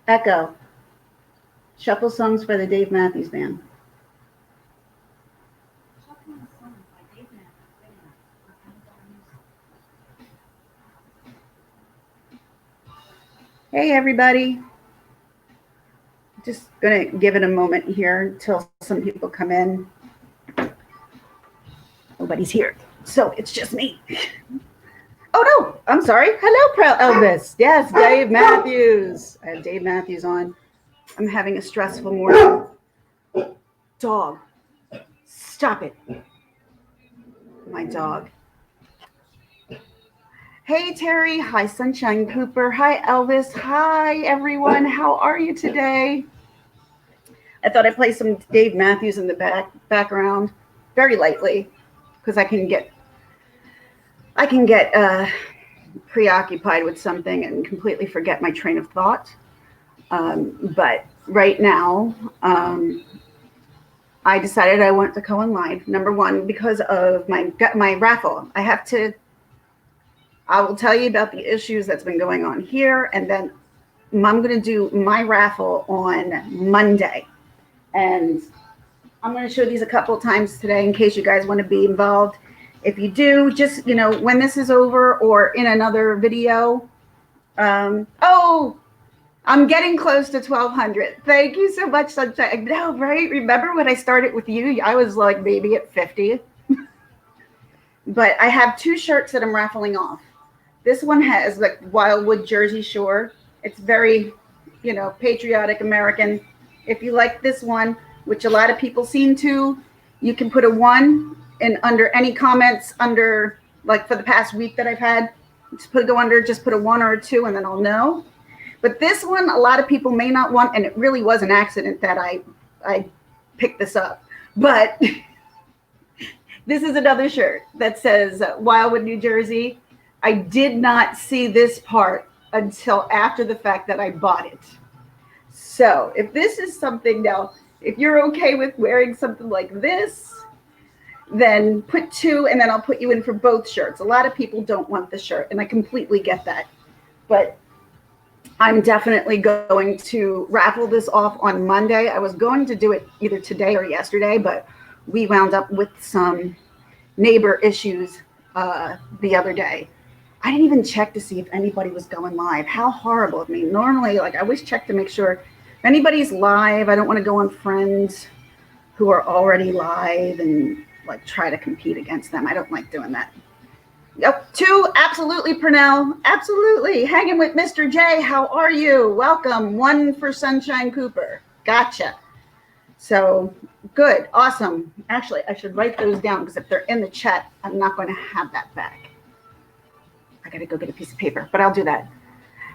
Echo. Shuffle songs for the Dave Matthews Band. Hey, everybody. Just going to give it a moment here until some people come in. Nobody's here. So it's just me. Oh, no. I'm sorry. Hello, Elvis. Yes, Dave Matthews. I have Dave Matthews on. I'm having a stressful morning. Dog. Stop it. My dog. Hey, Terry. Hi, Sunshine Cooper. Hi, Elvis. Hi, everyone. How are you today? I thought I'd play some Dave Matthews in the background very lightly because I can get preoccupied with something and completely forget my train of thought. But right now, I decided I want to go on live. Number one, because of my raffle. I will tell you about the issues that's been going on here, and then I'm going to do my raffle on Monday. And I'm going to show these a couple of times today in case you guys want to be involved. If you do, just, when this is over or in another video. I'm getting close to 1,200. Thank you so much, Sunshine. No, right? Remember when I started with you? I was like maybe at 50. But I have 2 shirts that I'm raffling off. This one has like Wildwood Jersey Shore. It's very, patriotic American. If you like this one, which a lot of people seem to, you can put a 1 and under any comments under, like for the past week that I've had, just put a 1 or a 2 and then I'll know. But this one, a lot of people may not want, and it really was an accident that I picked this up. But this is another shirt that says Wildwood, New Jersey. I did not see this part until after the fact that I bought it. So if this is something now, if you're okay with wearing something like this, then put 2 and then I'll put you in for both shirts. A lot of people don't want the shirt and I completely get that. But I'm definitely going to raffle this off on Monday. I was going to do it either today or yesterday, but we wound up with some neighbor issues the other day. I didn't even check to see if anybody was going live. How horrible of me. Normally, I always check to make sure if anybody's live. I don't want to go on friends who are already live and try to compete against them. I don't like doing that. Yep, 2, absolutely, Purnell. Absolutely. Hanging with Mr. J. How are you? Welcome. 1 for Sunshine Cooper. Gotcha. So, good. Awesome. Actually, I should write those down because if they're in the chat, I'm not going to have that back. I got to go get a piece of paper, but I'll do that.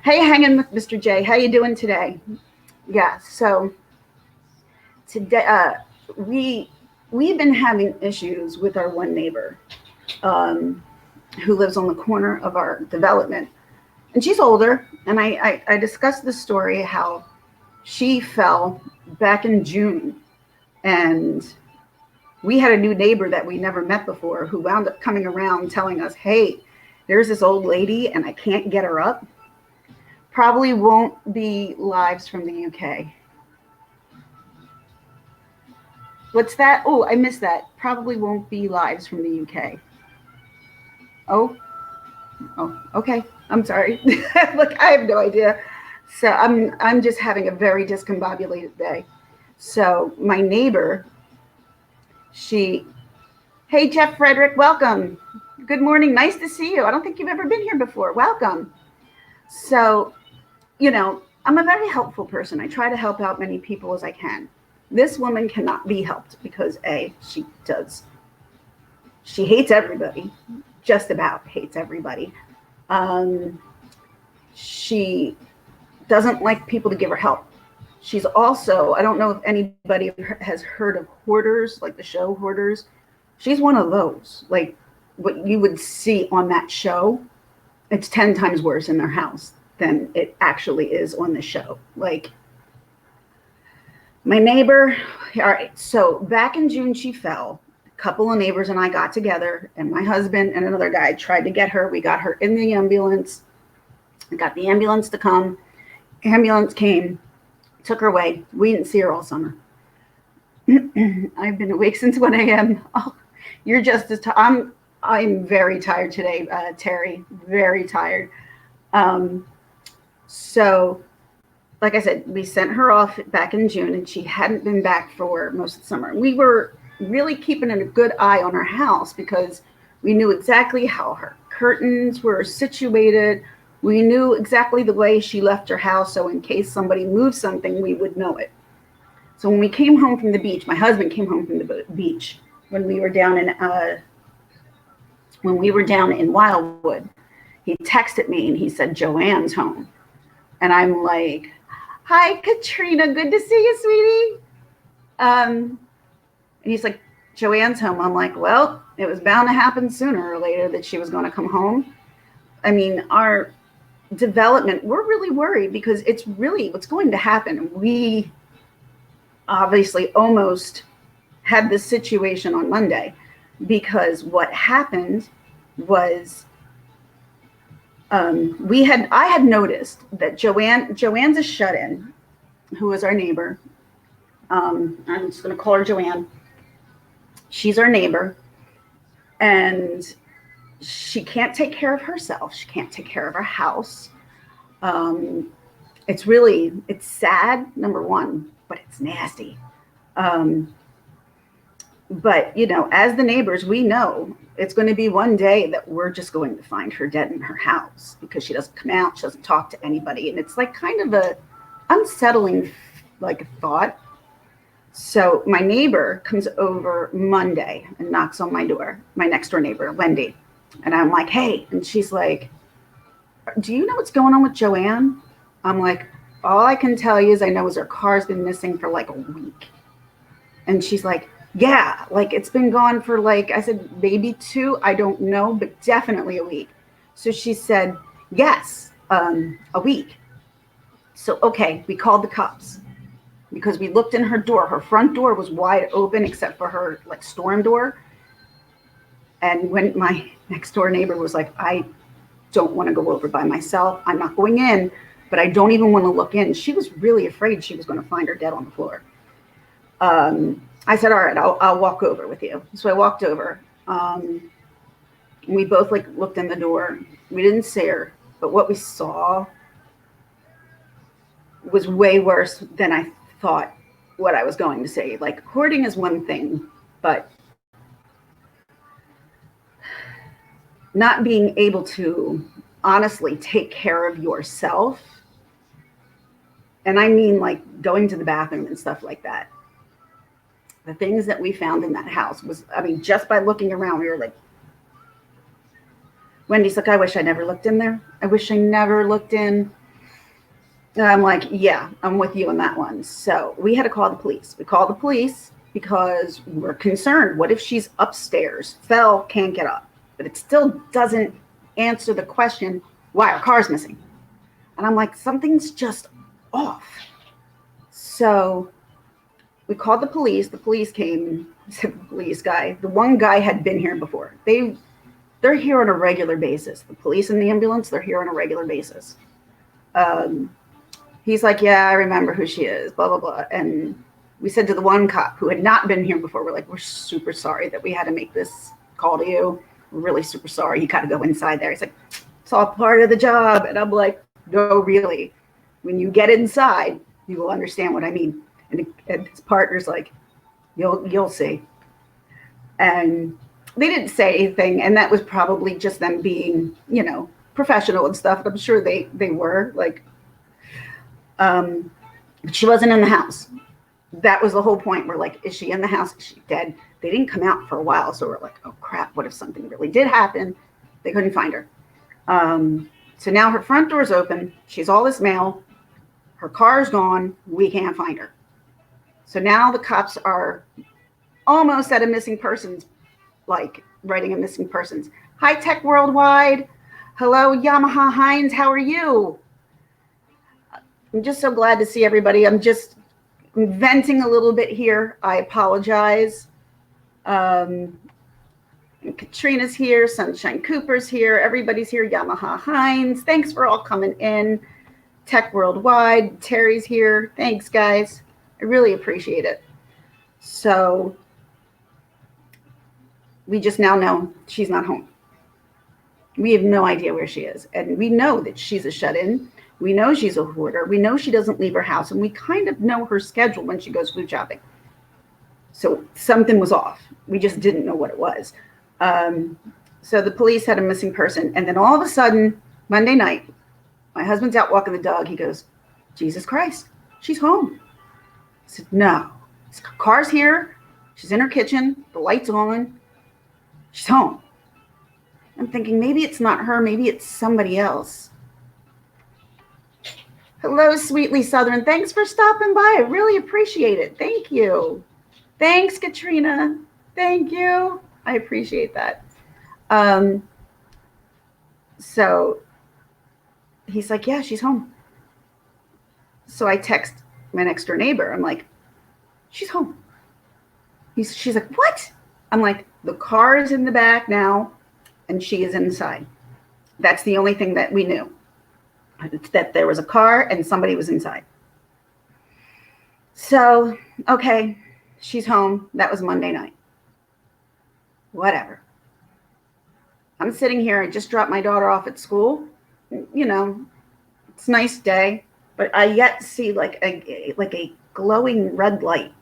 Hey, hanging with Mr. J. How you doing today? Yeah, so today we've been having issues with our one neighbor who lives on the corner of our development. And she's older, and I discussed the story how she fell back in June, and we had a new neighbor that we never met before who wound up coming around telling us, hey, there's this old lady and I can't get her up. Probably won't be lives from the UK. What's that? Oh, I missed that. Probably won't be lives from the UK. Oh, okay. I'm sorry. Look, I have no idea. So I'm just having a very discombobulated day. So my neighbor, hey, Jeff Frederick, welcome. Good morning. Nice to see you. I don't think you've ever been here before. Welcome. So, I'm a very helpful person. I try to help out many people as I can. This woman cannot be helped because she hates everybody, just about hates everybody. She doesn't like people to give her help. She's also, I don't know if anybody has heard of Hoarders, like the show Hoarders. She's one of those, like what you would see on that show. It's 10 times worse in their house than it actually is on the show. Like my neighbor, all right, so back in June, she fell. A couple of neighbors and I got together, and my husband and another guy tried to get her. We got her in the ambulance. We got the ambulance to come. Ambulance came, took her away. We didn't see her all summer. I've been awake since 1 a.m. Oh, you're just as I'm very tired today, Terry. Very tired. Um, so, like I said, we sent her off back in June, and she hadn't been back for most of the summer. We were really keeping a good eye on her house because we knew exactly how her curtains were situated. We knew exactly the way she left her house, so in case somebody moved something, we would know it. So when we came home from the beach, my husband came home from the beach when we were down in Wildwood. He texted me and he said Joanne's home, and I'm like, "Hi, Katrina, good to see you, sweetie." And he's like, "Joanne's home." I'm like, "Well, it was bound to happen sooner or later that she was going to come home." I mean, our development, we're really worried because it's really what's going to happen. We obviously almost had this situation on Monday because what happened was I had noticed that Joanne's a shut-in, who is our neighbor. I'm just going to call her Joanne. She's our neighbor, and she can't take care of herself. She can't take care of her house. It's sad, number one, but it's nasty. But, as the neighbors, we know it's going to be one day that we're just going to find her dead in her house because she doesn't come out. She doesn't talk to anybody. And it's like kind of a unsettling, like, thought. So my neighbor comes over Monday and knocks on my door, my next door neighbor, Wendy. And I'm like, "Hey," and she's like, "Do you know what's going on with Joanne?" I'm like, "All I can tell you is I know is her car's been missing for like a week." And she's like, "Yeah, like it's been gone for like," I said, "maybe 2, I don't know, but definitely a week." So she said, "Yes, a week." So, okay, we called the cops because we looked in her door. Her front door was wide open except for her like storm door. And when my next door neighbor was like, "I don't want to go over by myself. I'm not going in, but I don't even want to look in." She was really afraid she was going to find her dead on the floor. I said, "All right, I'll walk over with you." So I walked over. We both like looked in the door. We didn't see her, but what we saw was way worse than I thought what I was going to say. Like, hoarding is one thing, but not being able to honestly take care of yourself, and I mean like going to the bathroom and stuff like that. The things that we found in that house was, I mean, just by looking around, we were like, Wendy's like, "I wish I never looked in there. I wish I never looked in." And I'm like, "Yeah, I'm with you on that one." So we had to call the police. We called the police because we're concerned. What if she's upstairs, fell, can't get up? But it still doesn't answer the question, why our car's missing? And I'm like, something's just off. So we called the police. The police came. The police guy, the one guy had been here before. They're here on a regular basis. The police and the ambulance, they're here on a regular basis. He's like, "Yeah, I remember who she is, blah, blah, blah." And we said to the one cop who had not been here before, we're like, "We're super sorry that we had to make this call to you. We're really super sorry. You got to go inside there." He's like, "It's all part of the job." And I'm like, "No, really. When you get inside, you will understand what I mean." And his partner's like, you'll see. And they didn't say anything. And that was probably just them being, professional and stuff. I'm sure they were like, but she wasn't in the house. That was the whole point. We're like, is she in the house? Is she dead? They didn't come out for a while. So we're like, oh crap, what if something really did happen? They couldn't find her. So now her front door's open. She's all this mail. Her car's gone. We can't find her. So now the cops are almost at a missing persons, like writing a missing persons. High Tech Worldwide. Hello, Yamaha Hines. How are you? I'm just so glad to see everybody. I'm venting a little bit here. I apologize. Katrina's here. Sunshine Cooper's here. Everybody's here. Yamaha Hines. Thanks for all coming in. Tech Worldwide. Terry's here. Thanks, guys. I really appreciate it. So we just now know she's not home. We have no idea where she is. And we know that she's a shut-in. We know she's a hoarder. We know she doesn't leave her house. And we kind of know her schedule when she goes food shopping. So something was off. We just didn't know what it was. So the police had a missing person. And then all of a sudden, Monday night, my husband's out walking the dog. He goes, Jesus Christ, she's home. I said, no. This car's here. She's in her kitchen. The light's on. She's home. I'm thinking maybe it's not her. Maybe it's somebody else. Hello, Sweetly Southern. Thanks for stopping by. I really appreciate it. Thank you. Thanks, Katrina. Thank you. I appreciate that. So he's like, yeah, she's home. So I text my next door neighbor. I'm like, she's home. She's like, what? I'm like, the car is in the back now and she is inside. That's the only thing that we knew. That there was a car and somebody was inside. So, okay, she's home. That was Monday night. Whatever. I'm sitting here. I just dropped my daughter off at school. You know, it's a nice day, but I yet see like a glowing red light.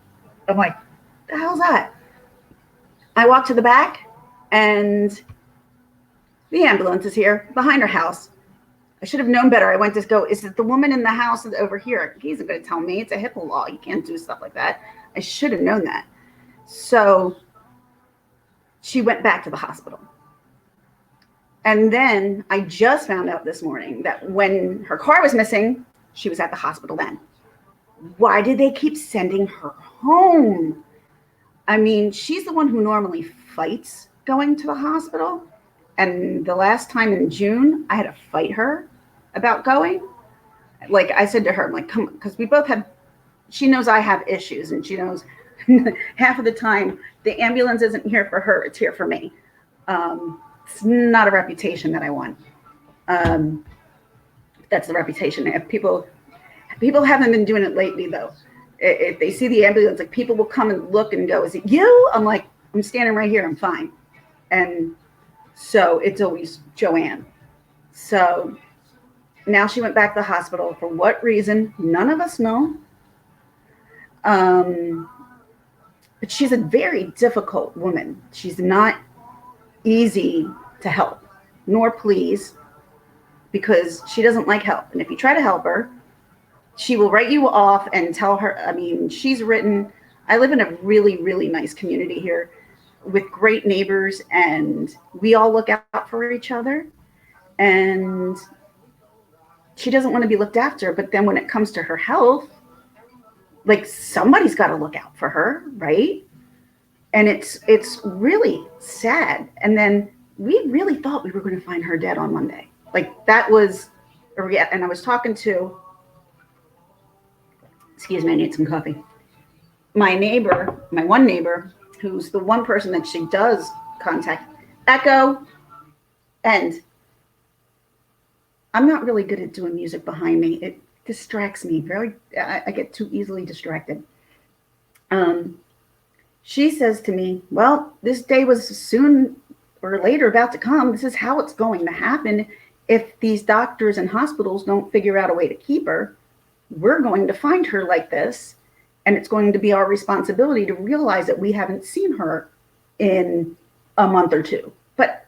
I'm like, the hell's that? I walk to the back and the ambulance is here behind her house. I should have known better. I went to go, is it the woman in the house over here? He's not going to tell me. It's a HIPAA law. You can't do stuff like that. I should have known that. So she went back to the hospital. And then I just found out this morning that when her car was missing, she was at the hospital then. Why did they keep sending her home? I mean, she's the one who normally fights going to the hospital. And the last time in June, I had to fight her about going. Like I said to her, I'm like, come on, because we both have, she knows I have issues and she knows half of the time the ambulance isn't here for her, it's here for me. It's not a reputation that I want. That's the reputation. If people haven't been doing it lately though. If they see the ambulance, like people will come and look and go, is it you? I'm like, I'm standing right here, I'm fine. And so it's always Joanne. So now she went back to the hospital. For what reason? None of us know. But she's a very difficult woman. She's not easy to help, nor please, because she doesn't like help. And if you try to help her, she will write you off and tell her, I mean, she's written, I live in a really, really nice community here with great neighbors, and we all look out for each other. And she doesn't want to be looked after. But then when it comes to her health, like somebody's got to look out for her, right? And it's really sad. And then we really thought we were going to find her dead on Monday. Like that was, and I was talking to, excuse me, I need some coffee. My neighbor, my one neighbor, who's the one person that she does contact, echo, and I'm not really good at doing music behind me. It distracts me I get too easily distracted. She says to me, well, this day was soon or later about to come. This is how it's going to happen. If these doctors and hospitals don't figure out a way to keep her, we're going to find her like this. And it's going to be our responsibility to realize that we haven't seen her in a month or two. But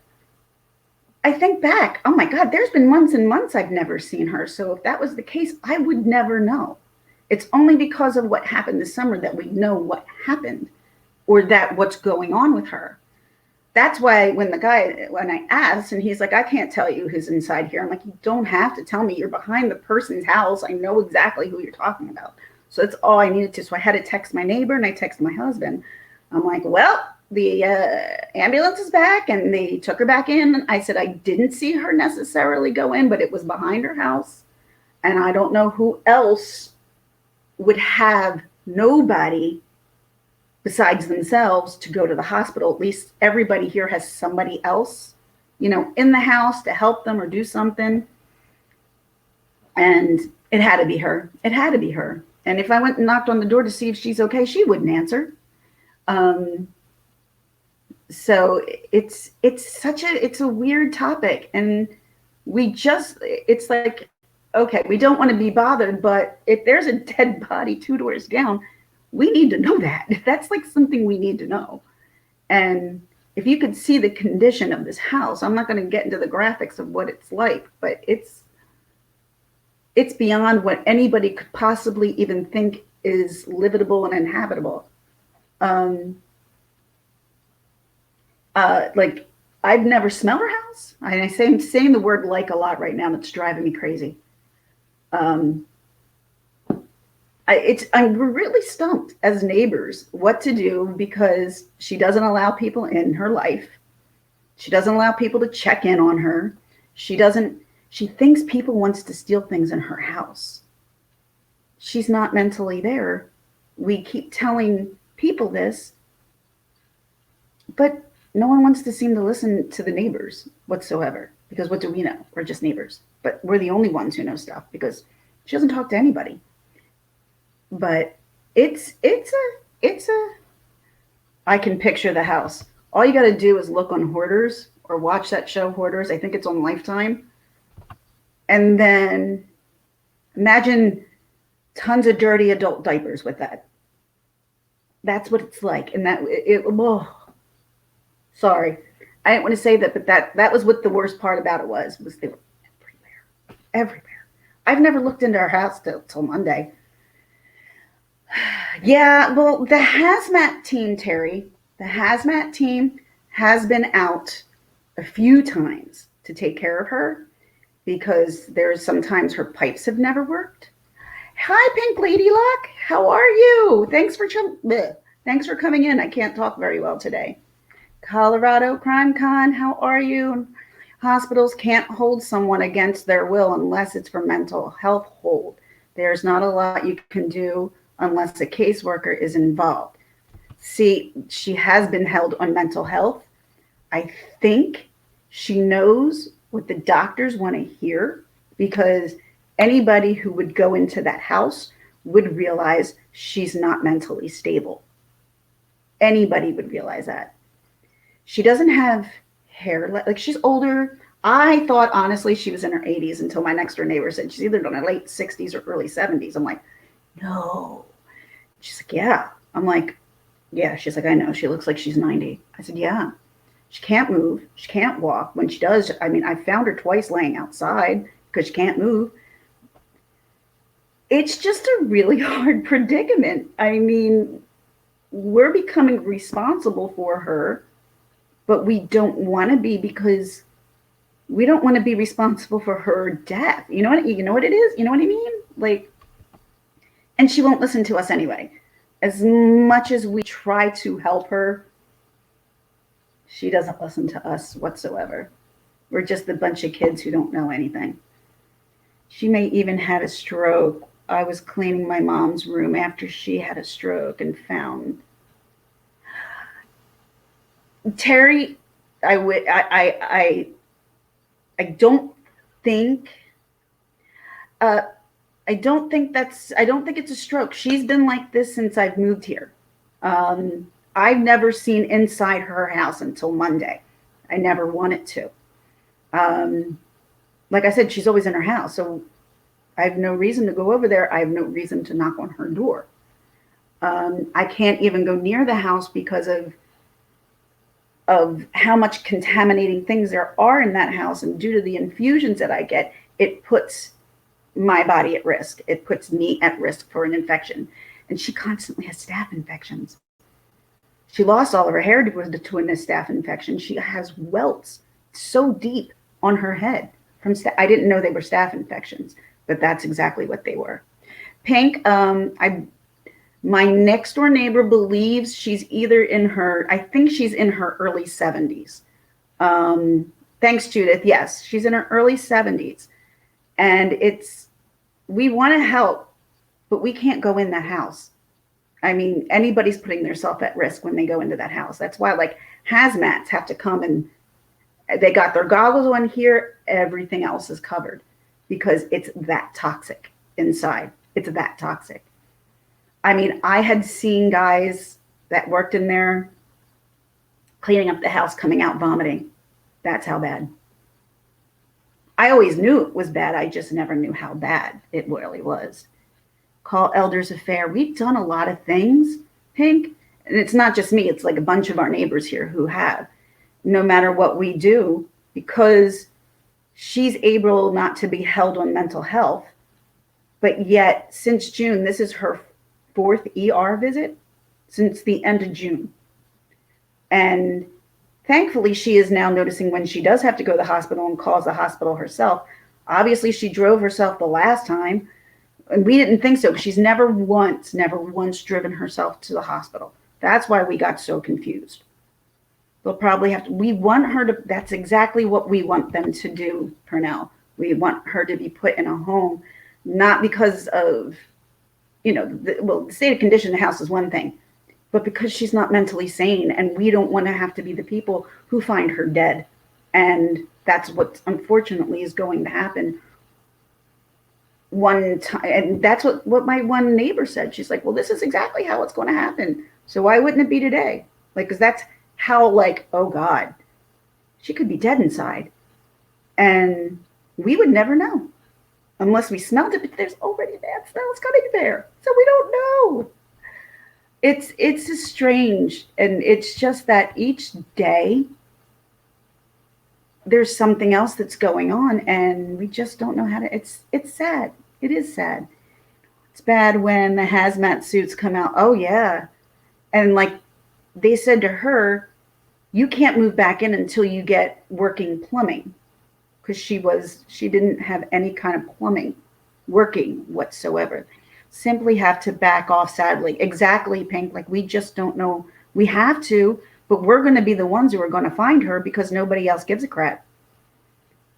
I think back, oh my God, there's been months and months I've never seen her. So if that was the case, I would never know. It's only because of what happened this summer that we know what happened or that what's going on with her. That's why when I asked and he's like, I can't tell you who's inside here. I'm like, you don't have to tell me. You're behind the person's house. I know exactly who you're talking about. So that's all I needed to. So I had to text my neighbor and I texted my husband. I'm like, well, the ambulance is back and they took her back in. I said, I didn't see her necessarily go in, but it was behind her house. And I don't know who else would have nobody besides themselves to go to the hospital. At least everybody here has somebody else, in the house to help them or do something. And It had to be her. It had to be her. And if I went and knocked on the door to see if she's okay, she wouldn't answer. Um, so it's a weird topic, and it's like, okay, we don't want to be bothered, but if there's a dead body 2 doors down, we need to know that. That's like something we need to know. And if you could see the condition of this house, I'm not going to get into the graphics of what it's like, but it's beyond what anybody could possibly even think is livable and inhabitable. Um, like, I've never smelled her house. I'm saying the word like a lot right now. That's driving me crazy. Um, I'm really stumped as neighbors what to do, because she doesn't allow people in her life. She doesn't allow people to check in on her. She thinks people wants to steal things in her house. She's not mentally there. We keep telling people this, but no one wants to seem to listen to the neighbors whatsoever, because what do we know? We're just neighbors, but we're the only ones who know stuff, because she doesn't talk to anybody. But it's a I can picture the house. All you got to do is look on Hoarders or watch that show Hoarders. I think it's on Lifetime. And then imagine tons of dirty adult diapers with that. That's what it's like. And sorry. I didn't want to say that, but that was what the worst part about it was they were everywhere. Everywhere. I've never looked into our house till Monday. Yeah, well, the hazmat team, Terry, the hazmat team has been out a few times to take care of her, because there's sometimes her pipes have never worked. Hi, Pink Lady Luck. How are you? Thanks for coming in. I can't talk very well today. Colorado Crime Con, how are you? Hospitals can't hold someone against their will unless it's for mental health hold. There's not a lot you can do unless a caseworker is involved. See, she has been held on mental health. I think she knows what the doctors want to hear, because anybody who would go into that house would realize she's not mentally stable. Anybody would realize that. She doesn't have hair, like she's older. I thought honestly she was in her 80s until my next door neighbor said she's either in her late 60s or early 70s. I'm like, no. She's like, yeah. I'm like, yeah. She's like, I know. She looks like she's 90. I said, yeah. She can't move. She can't walk. When she does, I found her twice laying outside because she can't move. It's just a really hard predicament. We're becoming responsible for her, but we don't want to be, because we don't want to be responsible for her death. You know what it is? You know what I mean? Like, and she won't listen to us anyway. As much as we try to help her, she doesn't listen to us whatsoever. We're just a bunch of kids who don't know anything. She may even have a stroke. I was cleaning my mom's room after she had a stroke and found Terry. I don't think. I don't think it's a stroke. She's been like this since I've moved here. I've never seen inside her house until Monday. I never wanted to. Like I said, she's always in her house, so I have no reason to go over there. I have no reason to knock on her door. I can't even go near the house because of how much contaminating things there are in that house, and due to the infusions that I get, it puts my body at risk. It puts me at risk for an infection. And she constantly has staph infections. She lost all of her hair to a staph infection. She has welts so deep on her head from I didn't know they were staph infections, but that's exactly what they were. Pink, my next door neighbor believes she's either I think she's in her early 70s. Thanks, Judith. Yes, she's in her early 70s. And we want to help, but we can't go in that house. Anybody's putting themselves at risk when they go into that house. That's why, like, hazmats have to come, and they got their goggles on here. Everything else is covered because it's that toxic. inside. It's that toxic. I mean, I had seen guys that worked in there cleaning up the house, coming out vomiting. That's how bad. I always knew it was bad. I just never knew how bad it really was. Call Elders Affair. We've done a lot of things, Pink. And it's not just me. It's like a bunch of our neighbors here who have. No matter what we do, because she's able not to be held on mental health, but yet since June, this is her fourth ER visit since the end of June. And thankfully, she is now noticing when she does have to go to the hospital and calls the hospital herself. Obviously, she drove herself the last time, and we didn't think so. She's never once driven herself to the hospital. That's why we got so confused. They'll probably have to, we want her to, that's exactly what we want them to do, Pernell. We want her to be put in a home, not because of, the state of condition of the house is one thing, but because she's not mentally sane, and we don't want to have to be the people who find her dead. And that's what unfortunately is going to happen. One time, and that's what my one neighbor said. She's like, well, this is exactly how it's going to happen. So why wouldn't it be today? Like, because that's how, like, oh God, she could be dead inside. And we would never know unless we smelled it, but there's already bad smells coming there. So we don't know. It's strange. And it's just that each day there's something else that's going on, and we just don't know how to, it's sad. It is sad. It's bad when the hazmat suits come out. Oh yeah. And like they said to her, you can't move back in until you get working plumbing, because she didn't have any kind of plumbing working whatsoever. Simply have to back off, sadly. Exactly, Pink. Like, we just don't know. We have to, but we're going to be the ones who are going to find her because nobody else gives a crap.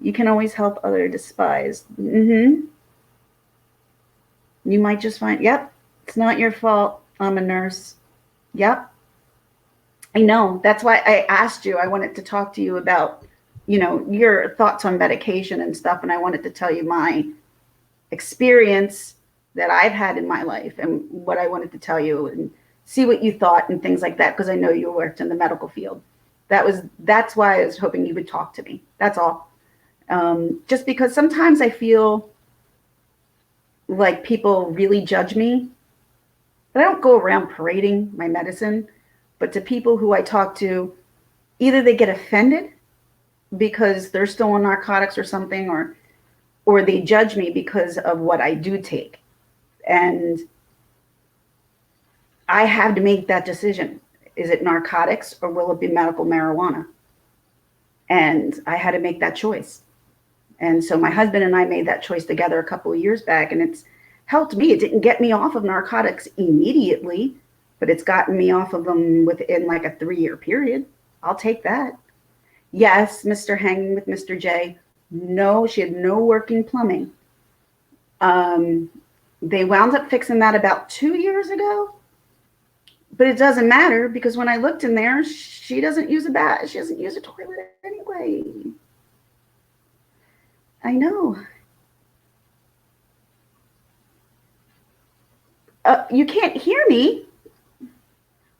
You can always help other despised. You might just find, yep, it's not your fault. I'm a nurse. Yep. I know. That's why I asked you. I wanted to talk to you about, your thoughts on medication and stuff. And I wanted to tell you my experience that I've had in my life and what I wanted to tell you and see what you thought and things like that, because I know you worked in the medical field. That's why I was hoping you would talk to me. That's all. Just because sometimes I feel like people really judge me, but I don't go around parading my medicine. But to people who I talk to, either they get offended because they're still on narcotics or something, or they judge me because of what I do take. And I have to make that decision. Is it narcotics or will it be medical marijuana? And I had to make that choice. And so my husband and I made that choice together a couple of years back, and it's helped me. It didn't get me off of narcotics immediately, but it's gotten me off of them within like a 3-year period. I'll take that. Yes, Mr. Hanging with Mr. J. No, she had no working plumbing. They wound up fixing that about 2 years ago. But it doesn't matter, because when I looked in there, she doesn't use a bath. She doesn't use a toilet anyway. I know. You can't hear me.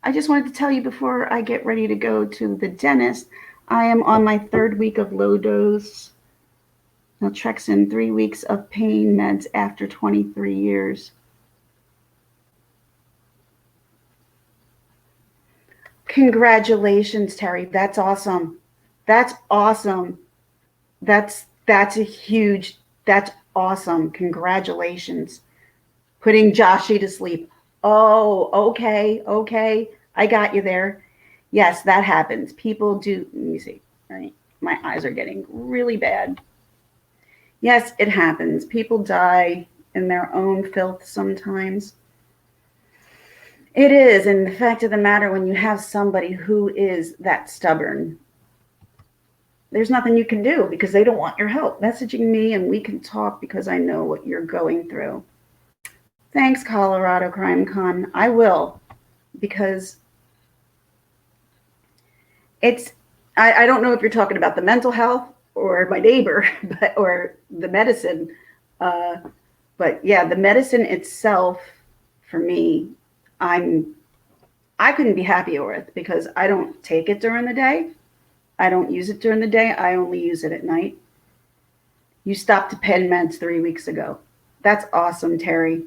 I just wanted to tell you before I get ready to go to the dentist, I am on my 3rd week of low dose naltrexone, 3 weeks of pain meds after 23 years. Congratulations, Terry. That's awesome. That's awesome. That's awesome. Congratulations. Putting Joshy to sleep. Oh, okay. I got you there. Yes, that happens. People do. Let me see. Right. My eyes are getting really bad. Yes, it happens. People die in their own filth sometimes. It is. And the fact of the matter, when you have somebody who is that stubborn, there's nothing you can do because they don't want your help. Messaging me and we can talk because I know what you're going through. Thanks, Colorado Crime Con. I will, because I don't know if you're talking about the mental health or my neighbor, or the medicine, but But yeah, the medicine itself, for me, I couldn't be happier with, because I don't take it during the day. I don't use it during the day. I only use it at night. You stopped the pen meds 3 weeks ago. That's awesome, Terry.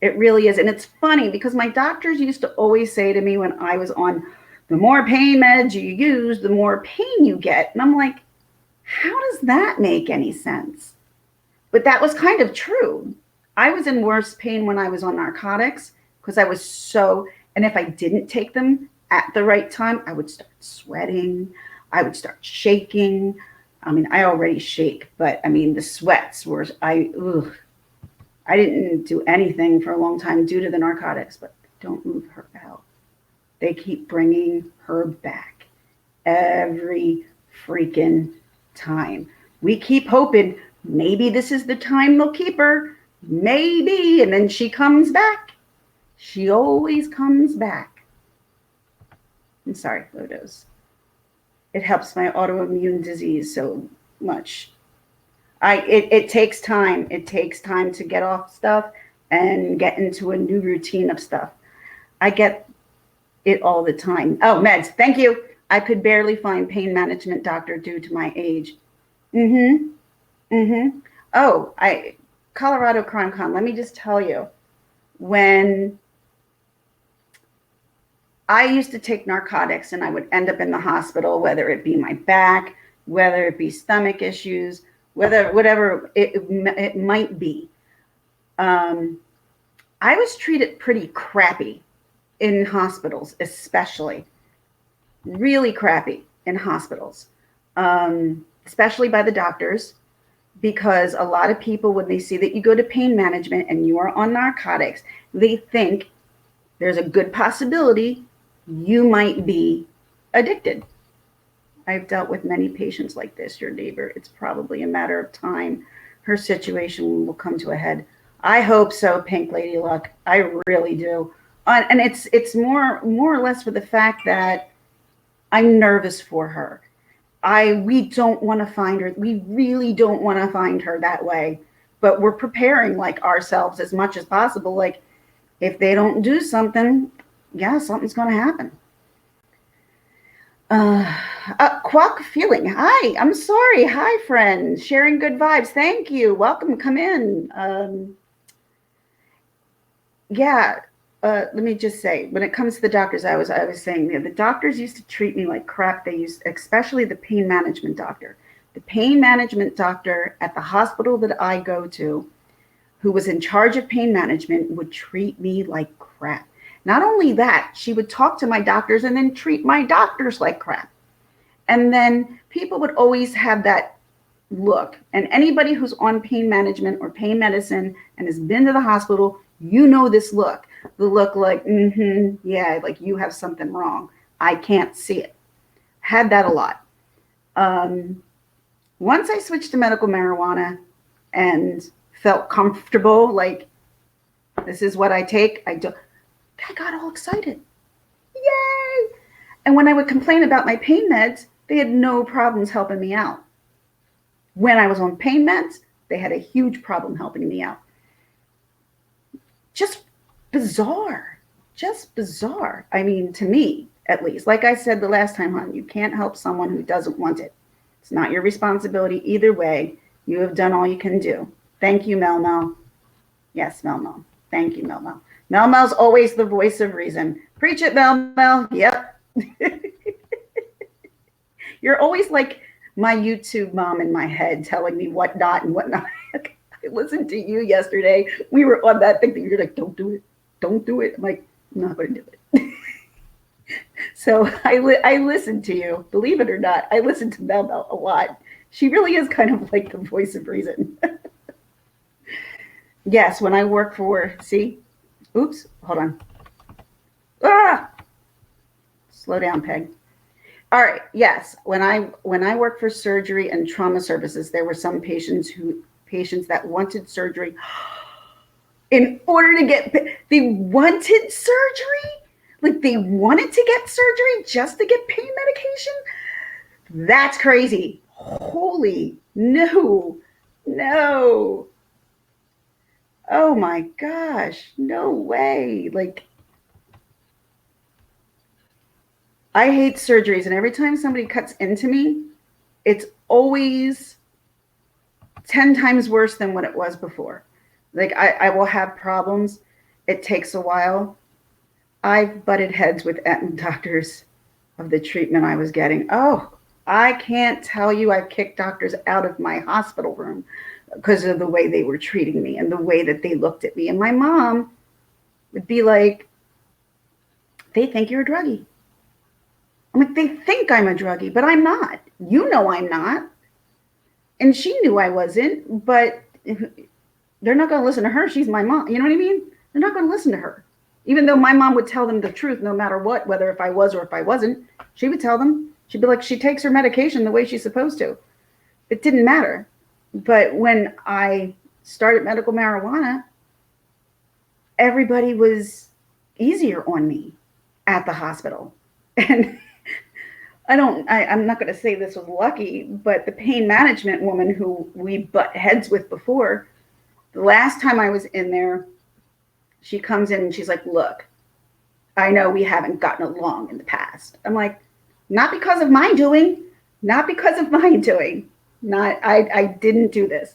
It really is. And it's funny because my doctors used to always say to me when I was on, the more pain meds you use, the more pain you get. And I'm like, how does that make any sense? But that was kind of true. I was in worse pain when I was on narcotics because I was so, and if I didn't take them at the right time, I would start sweating. I would start shaking. I mean, I already shake, but I mean, the sweats were, I didn't do anything for a long time due to the narcotics, but don't move her out. They keep bringing her back every freaking time. We keep hoping maybe this is the time they'll keep her. Maybe. And then she comes back. She always comes back. I'm sorry, Lodos. It helps my autoimmune disease so much. It takes time. It takes time to get off stuff and get into a new routine of stuff. I get it all the time. Oh, meds. Thank you. I could barely find pain management doctor due to my age. Oh, Colorado Crime Con. Let me just tell you, when I used to take narcotics and I would end up in the hospital, whether it be my back, whether it be stomach issues, whatever it might be. I was treated pretty crappy in hospitals, especially really crappy in hospitals, especially by the doctors, because a lot of people, when they see that you go to pain management and you are on narcotics, they think there's a good possibility you might be addicted. I've dealt with many patients like this, your neighbor. It's probably a matter of time. Her situation will come to a head. I hope so, Pink Lady Luck. I really do. And it's more or less for the fact that I'm nervous for her. We don't want to find her. We really don't want to find her that way. But we're preparing like ourselves as much as possible. Like if they don't do something, yeah, something's going to happen. Quack feeling. Hi, I'm sorry. Hi, friend. Sharing good vibes. Thank you. Welcome. Come in. Let me just say, when it comes to the doctors, I was saying, the doctors used to treat me like crap. They used, especially the pain management doctor. The pain management doctor at the hospital that I go to, who was in charge of pain management, would treat me like crap. Not only that, she would talk to my doctors and then treat my doctors like crap. And then people would always have that look. And anybody who's on pain management or pain medicine and has been to the hospital, you know this look. The look like, yeah, like you have something wrong. I can't see it. Had that a lot. Once I switched to medical marijuana and felt comfortable, like this is what I take, I got all excited. Yay! And when I would complain about my pain meds, they had no problems helping me out. When I was on pain meds, they had a huge problem helping me out. Just bizarre. I mean, to me, at least. Like I said the last time, hon, you can't help someone who doesn't want it. It's not your responsibility either way. You have done all you can do. Thank you, Mel Mel. Yes, Mel Mel. Thank you, Mel Mel. Mel Mel's always the voice of reason. Preach it, Mel Mel. Yep. You're always like my YouTube mom in my head telling me what not and what not. I listened to you yesterday. We were on that thing that you're like, don't do it. Don't do it. I'm like, I'm not going to do it. So I listened to you. Believe it or not, I listened to Mel Mel a lot. She really is kind of like the voice of reason. Yes, when I work for, oops, hold on. Slow down, Peg. All right, yes. When I worked for surgery and trauma services, there were some patients that wanted surgery in order to they wanted surgery? Like they wanted to get surgery just to get pain medication? That's crazy. Holy no. Oh my gosh, no way. Like, I hate surgeries, and every time somebody cuts into me, it's always 10 times worse than what it was before. Like, I will have problems. It takes a while. I've butted heads with doctors of the treatment I was getting. Oh, I can't tell you, I've kicked doctors out of my hospital room because of the way they were treating me and the way that they looked at me. And my mom would be like, they think you're a druggie. I'm like, they think I'm a druggie, but I'm not. You know I'm not. And she knew I wasn't, but they're not going to listen to her. She's my mom. You know what I mean? They're not going to listen to her. Even though my mom would tell them the truth no matter what, whether if I was or if I wasn't, she would tell them. She'd be like, she takes her medication the way she's supposed to. It didn't matter. But when I started medical marijuana, everybody was easier on me at the hospital. And I'm not going to say this was lucky, but the pain management woman who we butt heads with before, the last time I was in there, she comes in and she's like, look, I know we haven't gotten along in the past. I'm like, not because of my doing, not because of my doing. I didn't do this.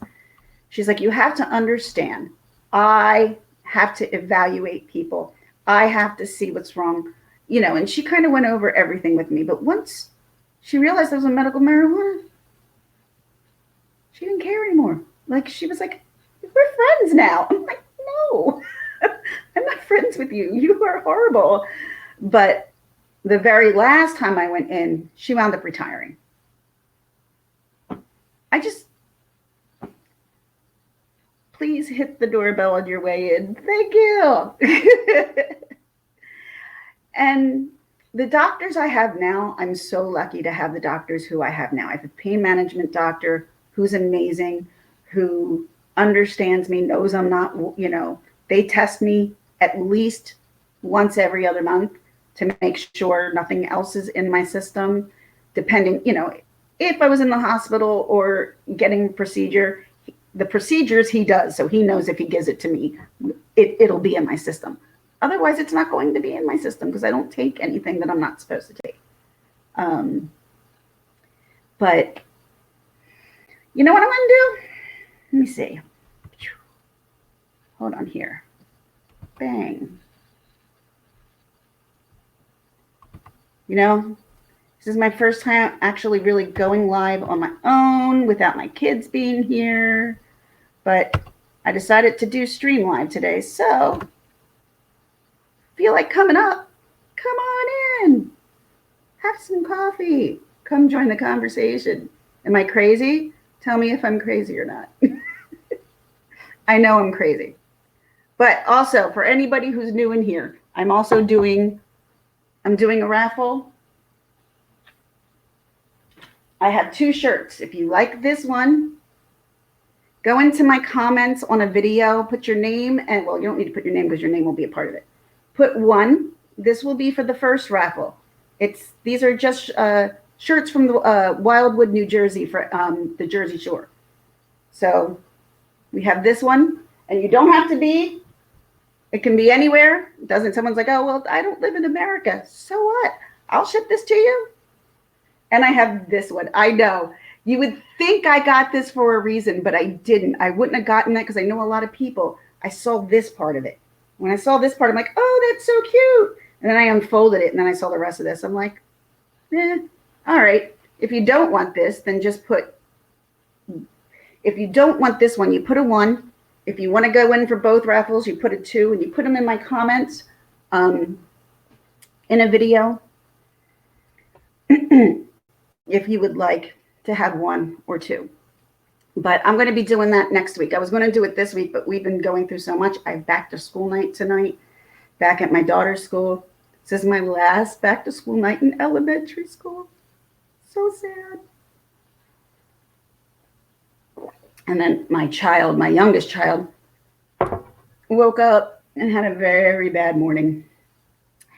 She's like, you have to understand, I have to evaluate people. I have to see what's wrong, and she kind of went over everything with me. But once she realized there was a medical marijuana, she didn't care anymore. Like, she was like, we're friends now. I'm like, no, I'm not friends with you. You are horrible. But the very last time I went in, she wound up retiring. Please hit the doorbell on your way in. Thank you. And the doctors I have now, I'm so lucky to have the doctors who I have now. I have a pain management doctor who's amazing, who understands me, knows I'm not, they test me at least once every other month to make sure nothing else is in my system, depending, if I was in the hospital or getting a procedure. The procedures he does, so he knows if he gives it to me, it'll be in my system. Otherwise, it's not going to be in my system because I don't take anything that I'm not supposed to take. But you know what I'm going to do? Let me see. Hold on here. Bang. This is my first time actually really going live on my own without my kids being here. But I decided to do stream live today. So feel like coming up, come on in. Have some coffee. Come join the conversation. Am I crazy? Tell me if I'm crazy or not. I know I'm crazy. But also, for anybody who's new in here, I'm doing a raffle. I have 2 shirts. If you like this one, go into my comments on a video, put your name, and well, you don't need to put your name because your name will be a part of it. Put 1. This will be for the first raffle. These are just shirts from the Wildwood, New Jersey, for the Jersey Shore. So we have this one, and you don't have to be. It can be anywhere. Someone's like, oh, well, I don't live in America. So what? I'll ship this to you. And I have this one. I know. You would think I got this for a reason, but I didn't. I wouldn't have gotten that because I know a lot of people. I saw this part of it. When I saw this part, I'm like, oh, that's so cute. And then I unfolded it, and then I saw the rest of this. I'm like, all right. If you don't want this, then just if you don't want this one, you put a 1. If you want to go in for both raffles, you put a 2, and you put them in my comments in a video. If you would like to have 1 or 2. But I'm going to be doing that next week. I was going to do it this week, but we've been going through so much. I have back to school night tonight, back at my daughter's school. This is my last back to school night in elementary school. So sad. And then my youngest child, woke up and had a very bad morning.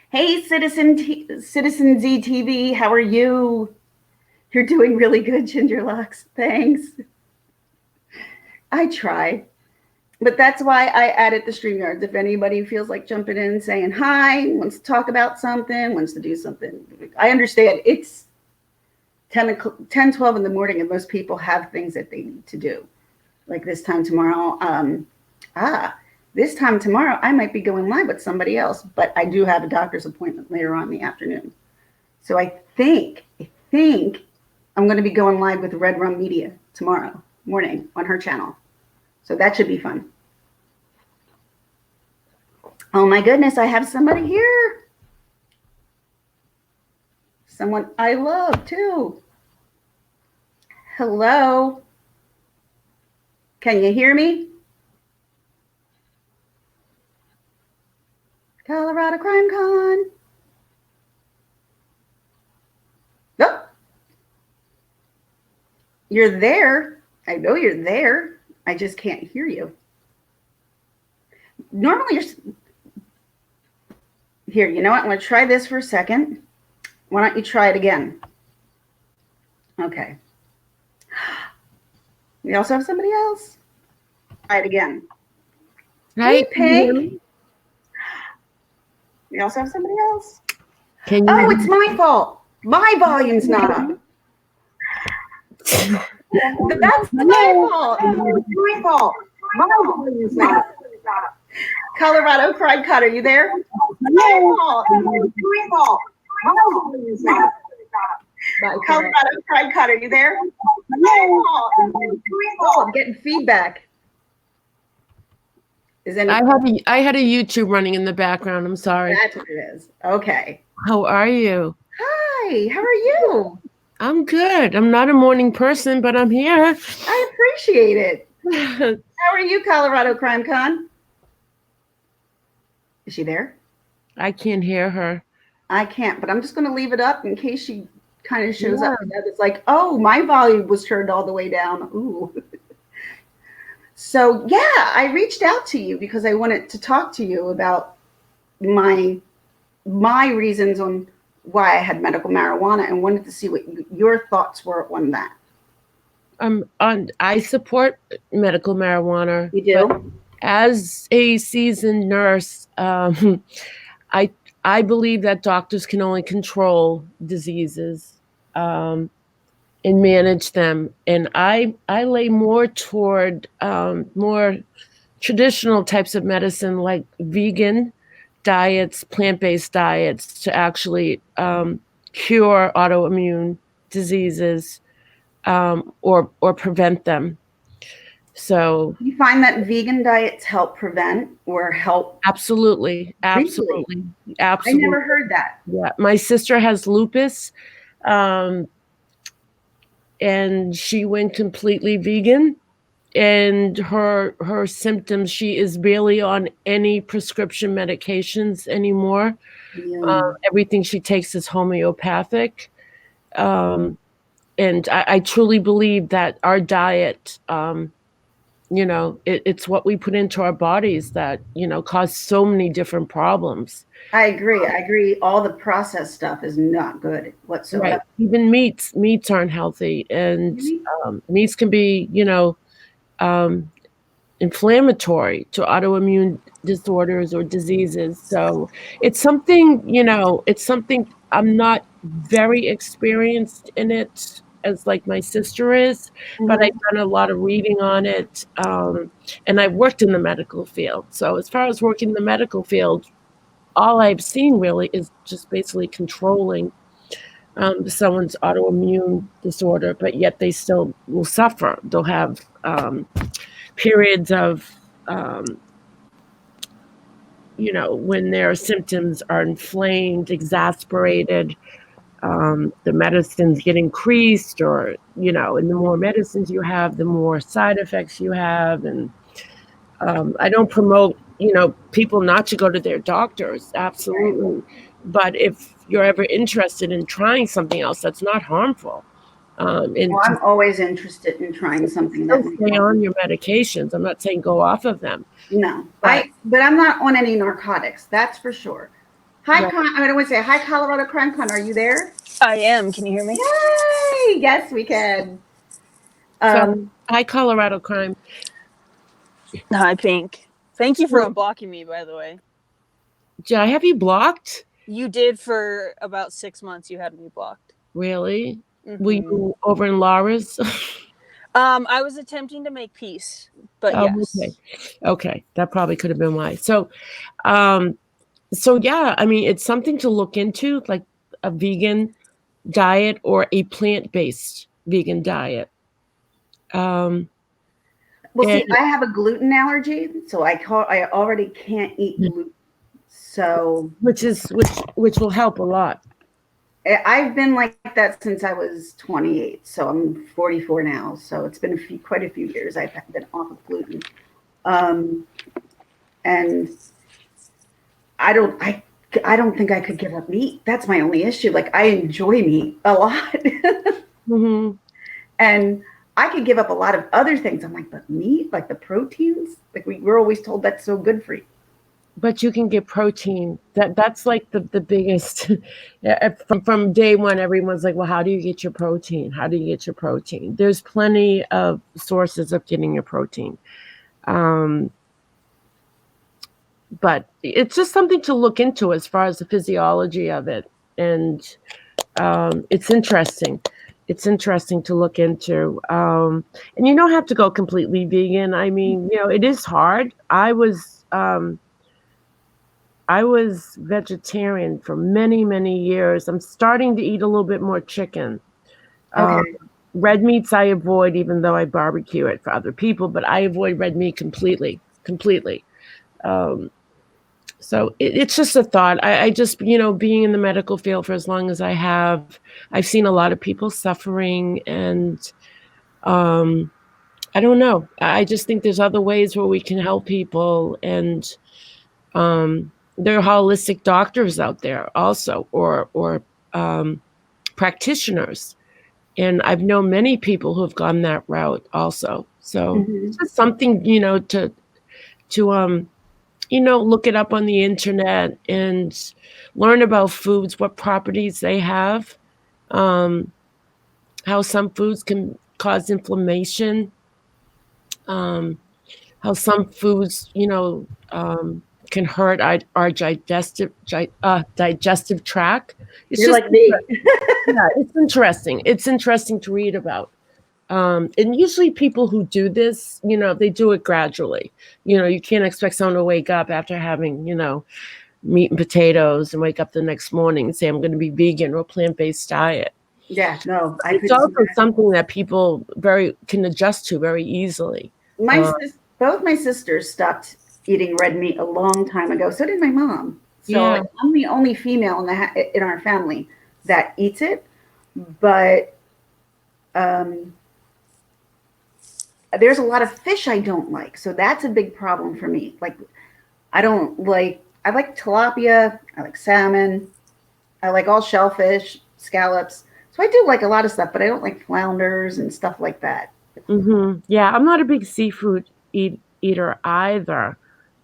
Hey, Citizen ZTV, how are you? You're doing really good, Gingerlocks. Thanks. I try. But that's why I added the StreamYards. If anybody feels like jumping in and saying hi, wants to talk about something, wants to do something, I understand. It's 10, 12 in the morning, and most people have things that they need to do. Like this time tomorrow. This time tomorrow, I might be going live with somebody else, but I do have a doctor's appointment later on in the afternoon. So I think I'm going to be going live with Red Rum Media tomorrow morning on her channel. So that should be fun. Oh my goodness, I have somebody here. Someone I love too. Hello. Can you hear me? Colorado Crime Con. Nope. You're there. I know you're there. I just can't hear you. Normally you're here. You know what? I'm going to try this for a second. Why don't you try it again? Okay. We also have somebody else. Try it again. Right? Hey, Pink. We also have somebody else. Oh, it's my fault. My volume's not up. That's my fault. It's my fault. My volume's not up. Colorado Crime Con, are you there? My fault. It's my fault. My volume's not up. Colorado Crime Con, are you there? My fault. It's my fault. I'm getting feedback. I had a YouTube running in the background. I'm sorry. That's what it is. Okay. How are you? Hi. How are you? I'm good. I'm not a morning person, but I'm here. I appreciate it. How are you, Colorado Crime Con? Is she there? I can't hear her. I can't, but I'm just going to leave it up in case she kind of shows up. It's like, oh, my volume was turned all the way down. Ooh. So, yeah, I reached out to you because I wanted to talk to you about my reasons on why I had medical marijuana and wanted to see what your thoughts were on that. I support medical marijuana. You do? As a seasoned nurse, I believe that doctors can only control diseases and manage them. And I lay more toward more traditional types of medicine like vegan diets, plant-based diets to actually cure autoimmune diseases or prevent them. So you find that vegan diets help prevent or help? Absolutely. I never heard that. Yeah. My sister has lupus. And she went completely vegan, and her symptoms, she is barely on any prescription medications anymore. Everything she takes is homeopathic. And I truly believe that our diet, it's what we put into our bodies that, cause so many different problems. I agree. All the processed stuff is not good whatsoever. Right. Even meats aren't healthy, and meats can be, inflammatory to autoimmune disorders or diseases. So it's something, I'm not very experienced in it as like my sister is, but I've done a lot of reading on it. And I've worked in the medical field. So as far as working in the medical field, all I've seen really is just basically controlling someone's autoimmune disorder, but yet they still will suffer. They'll have periods of, when their symptoms are inflamed, exasperated, the medicines get increased, or, and the more medicines you have, the more side effects you have. And I don't promote, people not to go to their doctors. Absolutely. But if you're ever interested in trying something else that's not harmful, I'm always interested in trying something that stay on your medications. I'm not saying go off of them. No, but I'm not on any narcotics. That's for sure. Hi, I want to say hi, Colorado Crime Con. Are you there? I am. Can you hear me? Yay! Yes, we can. Hi, Colorado Crime. Hi, Pink. Thank you for Well, unblocking me, by the way. did I have you blocked? You did for about 6 months. You had me blocked. Really? Were Mm-hmm. you over in Laura's? I was attempting to make peace, but Oh, okay. yes. Okay. That probably could have been why. Um, so yeah, I mean, it's something to look into, like a vegan diet or a plant-based vegan diet. Um, Well, and see, I have a gluten allergy, so I already can't eat gluten. So which will help a lot. I've been like that since I was 28. So I'm 44 now. So it's been quite a few years I've been off of gluten. Um, and I don't think I could give up meat. That's my only issue. Like I enjoy meat a lot. Hmm. And I could give up a lot of other things. I'm like, but meat, like the proteins, like we're always told that's so good for you. But you can get protein. That's like the biggest. Yeah, from day one, everyone's like, "Well, how do you get your protein? How do you get your protein?" There's plenty of sources of getting your protein. Um, but it's just something to look into as far as the physiology of it, and it's interesting. It's interesting to look into, and you don't have to go completely vegan. I mean, it is hard. I was vegetarian for many, many years. I'm starting to eat a little bit more chicken. Um, Okay. Red meats I avoid, even though I barbecue it for other people, but I avoid red meat completely, completely. Um, so it's just a thought. I just, being in the medical field for as long as I have, I've seen a lot of people suffering, and um, I don't know. I just think there's other ways where we can help people, and there are holistic doctors out there also, or practitioners, and I've known many people who have gone that route also. So it's Hmm. just something to look it up on the internet and learn about foods, what properties they have, um, how some foods can cause inflammation, um, how some foods, can hurt our digestive tract. It's You're just like me. yeah, it's interesting. It's interesting to read about. And usually people who do this, they do it gradually. You can't expect someone to wake up after having, meat and potatoes and wake up the next morning and say, I'm going to be vegan or plant-based diet. Yeah, no, I It's couldn't see also that. something that people very can adjust to very easily. Uh, Both my sisters stopped eating red meat a long time ago. So did my mom. So yeah. like, I'm the only female in our family that eats it. But um, there's a lot of fish I don't like, so that's a big problem for me. Like I don't like. I like tilapia. I like salmon. I like all shellfish, scallops. So I do like a lot of stuff, but I don't like flounders and stuff like that. Yeah, I'm not a big seafood eater either.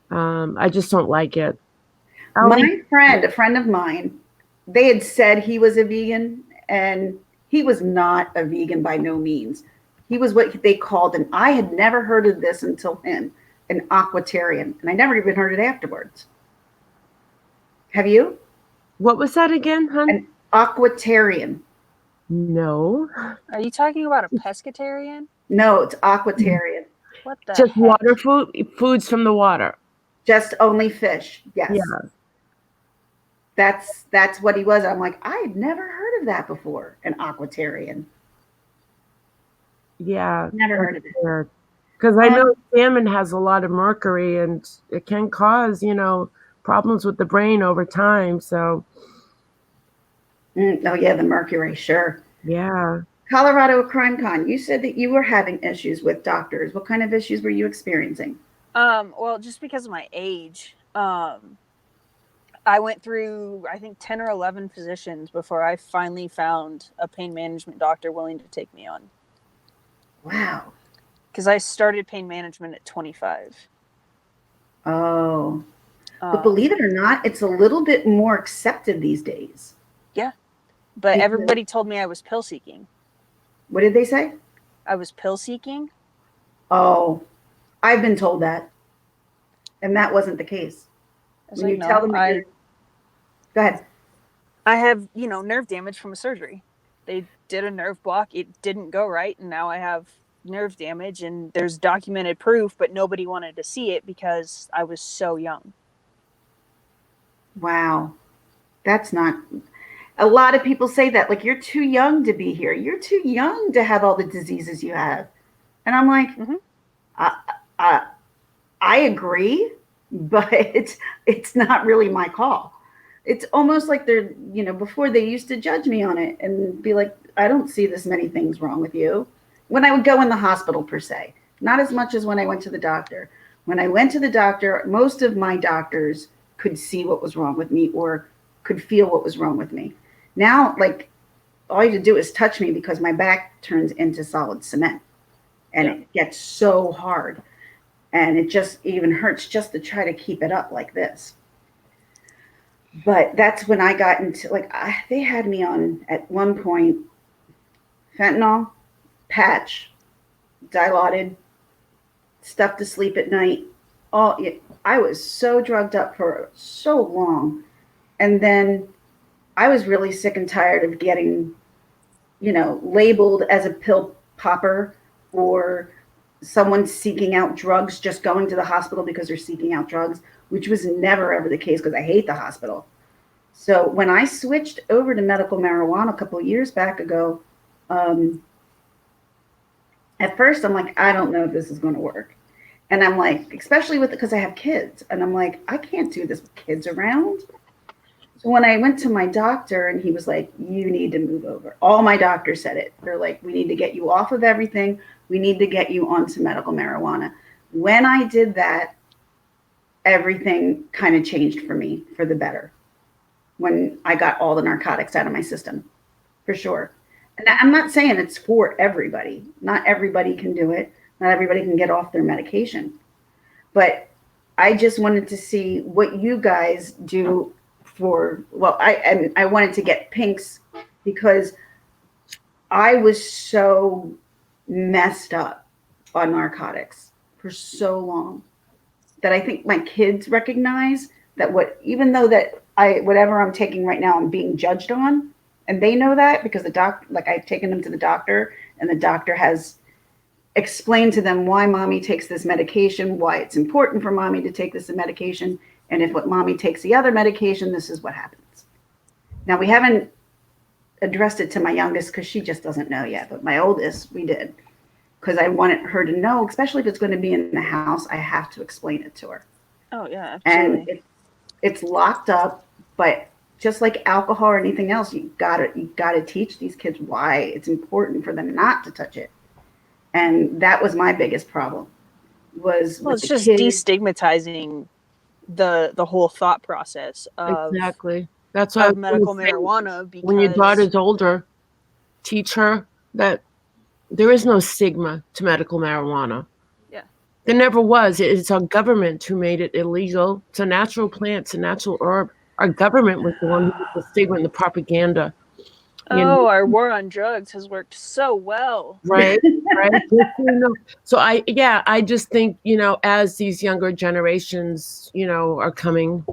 I just don't like it. I'll eat. A friend of mine, they had said he was a vegan, and he was not a vegan by no means. He was what they called, and I had never heard of this until him, an aquatarian, and I never even heard it afterwards. Have you? What was that again, hun? An aquatarian. No. Are you talking about a pescatarian? No, it's aquatarian. What the Just heck? foods from the water. Just only fish. Yes. Yeah, That's what he was. I'm like, I had never heard of that before. An aquatarian. yeah, Never that's heard of it. weird. Because I know Um, salmon has a lot of mercury, and it can cause, problems with the brain over time. So, oh yeah, the mercury, sure. yeah. Colorado Crime Con, you said that you were having issues with doctors. What kind of issues were you experiencing? Well, just because of my age, I went through, I think, 10 or 11 physicians before I finally found a pain management doctor willing to take me on. Wow. Because I started pain management at 25. Oh, but Um, believe it or not, it's a little bit more accepted these days. yeah, but Because everybody told me I was pill seeking. what did they say? I was pill seeking. Oh, I've been told that, and that wasn't the case. I was When like, you tell no, them that you're, go ahead. I have, nerve damage from a surgery. They did a nerve block. It didn't go right. And now I have nerve damage, and there's documented proof, but nobody wanted to see it because I was so young. Wow, that's not. A lot of people say that, like, you're too young to be here. You're too young to have all the diseases you have. And I'm like, Mm-hmm. I, I, I agree, but it's not really my call. It's almost like they're, before they used to judge me on it and be like, I don't see this many things wrong with you. When I would go in the hospital, per se, not as much as when I went to the doctor. When I went to the doctor, most of my doctors could see what was wrong with me or could feel what was wrong with me. Now, like, all you have to do is touch me because my back turns into solid cement and it gets so hard. And it just even hurts just to try to keep it up like this. But that's when I got into, like, they had me on at one point fentanyl, patch, dilaudid, stuff to sleep at night. I was so drugged up for so long. And then I was really sick and tired of getting, labeled as a pill popper or someone seeking out drugs, just going to the hospital because they're seeking out drugs, which was never ever the case because I hate the hospital. So when I switched over to medical marijuana a couple of years back ago, at first I'm like, I don't know if this is going to work. And I'm like, especially with it because I have kids. And I'm like, I can't do this with kids around. So when I went to my doctor and he was like, you need to move over. All my doctors said it. They're like, we need to get you off of everything. We need to get you onto medical marijuana. When I did that, everything kind of changed for me for the better. When I got all the narcotics out of my system, for sure. And I'm not saying it's for everybody. Not everybody can do it. Not everybody can get off their medication. But I just wanted to see what you guys do I wanted to get Pink's because I was so messed up on narcotics for so long that I think my kids recognize that even though that whatever I'm taking right now, I'm being judged on, and they know that because I've taken them to the doctor and the doctor has explained to them why mommy takes this medication, why it's important for mommy to take this medication. And if mommy takes the other medication, this is what happens. Now, we haven't addressed it to my youngest because she just doesn't know yet. But my oldest, we did. Because I wanted her to know, especially if it's going to be in the house, I have to explain it to her. Oh, yeah, absolutely. And it's locked up. But just like alcohol or anything else, you gotta teach these kids why it's important for them not to touch it. And that was my biggest problem. It's just destigmatizing the whole thought process of Exactly. That's why medical marijuana. Because when your daughter's older, teach her that there is no stigma to medical marijuana. Yeah. There never was. It's our government who made it illegal. It's a natural plant. It's a natural herb. Our government was the one who put the stigma and the propaganda. Our war on drugs has worked so well. Right. So I just think, as these younger generations, are coming,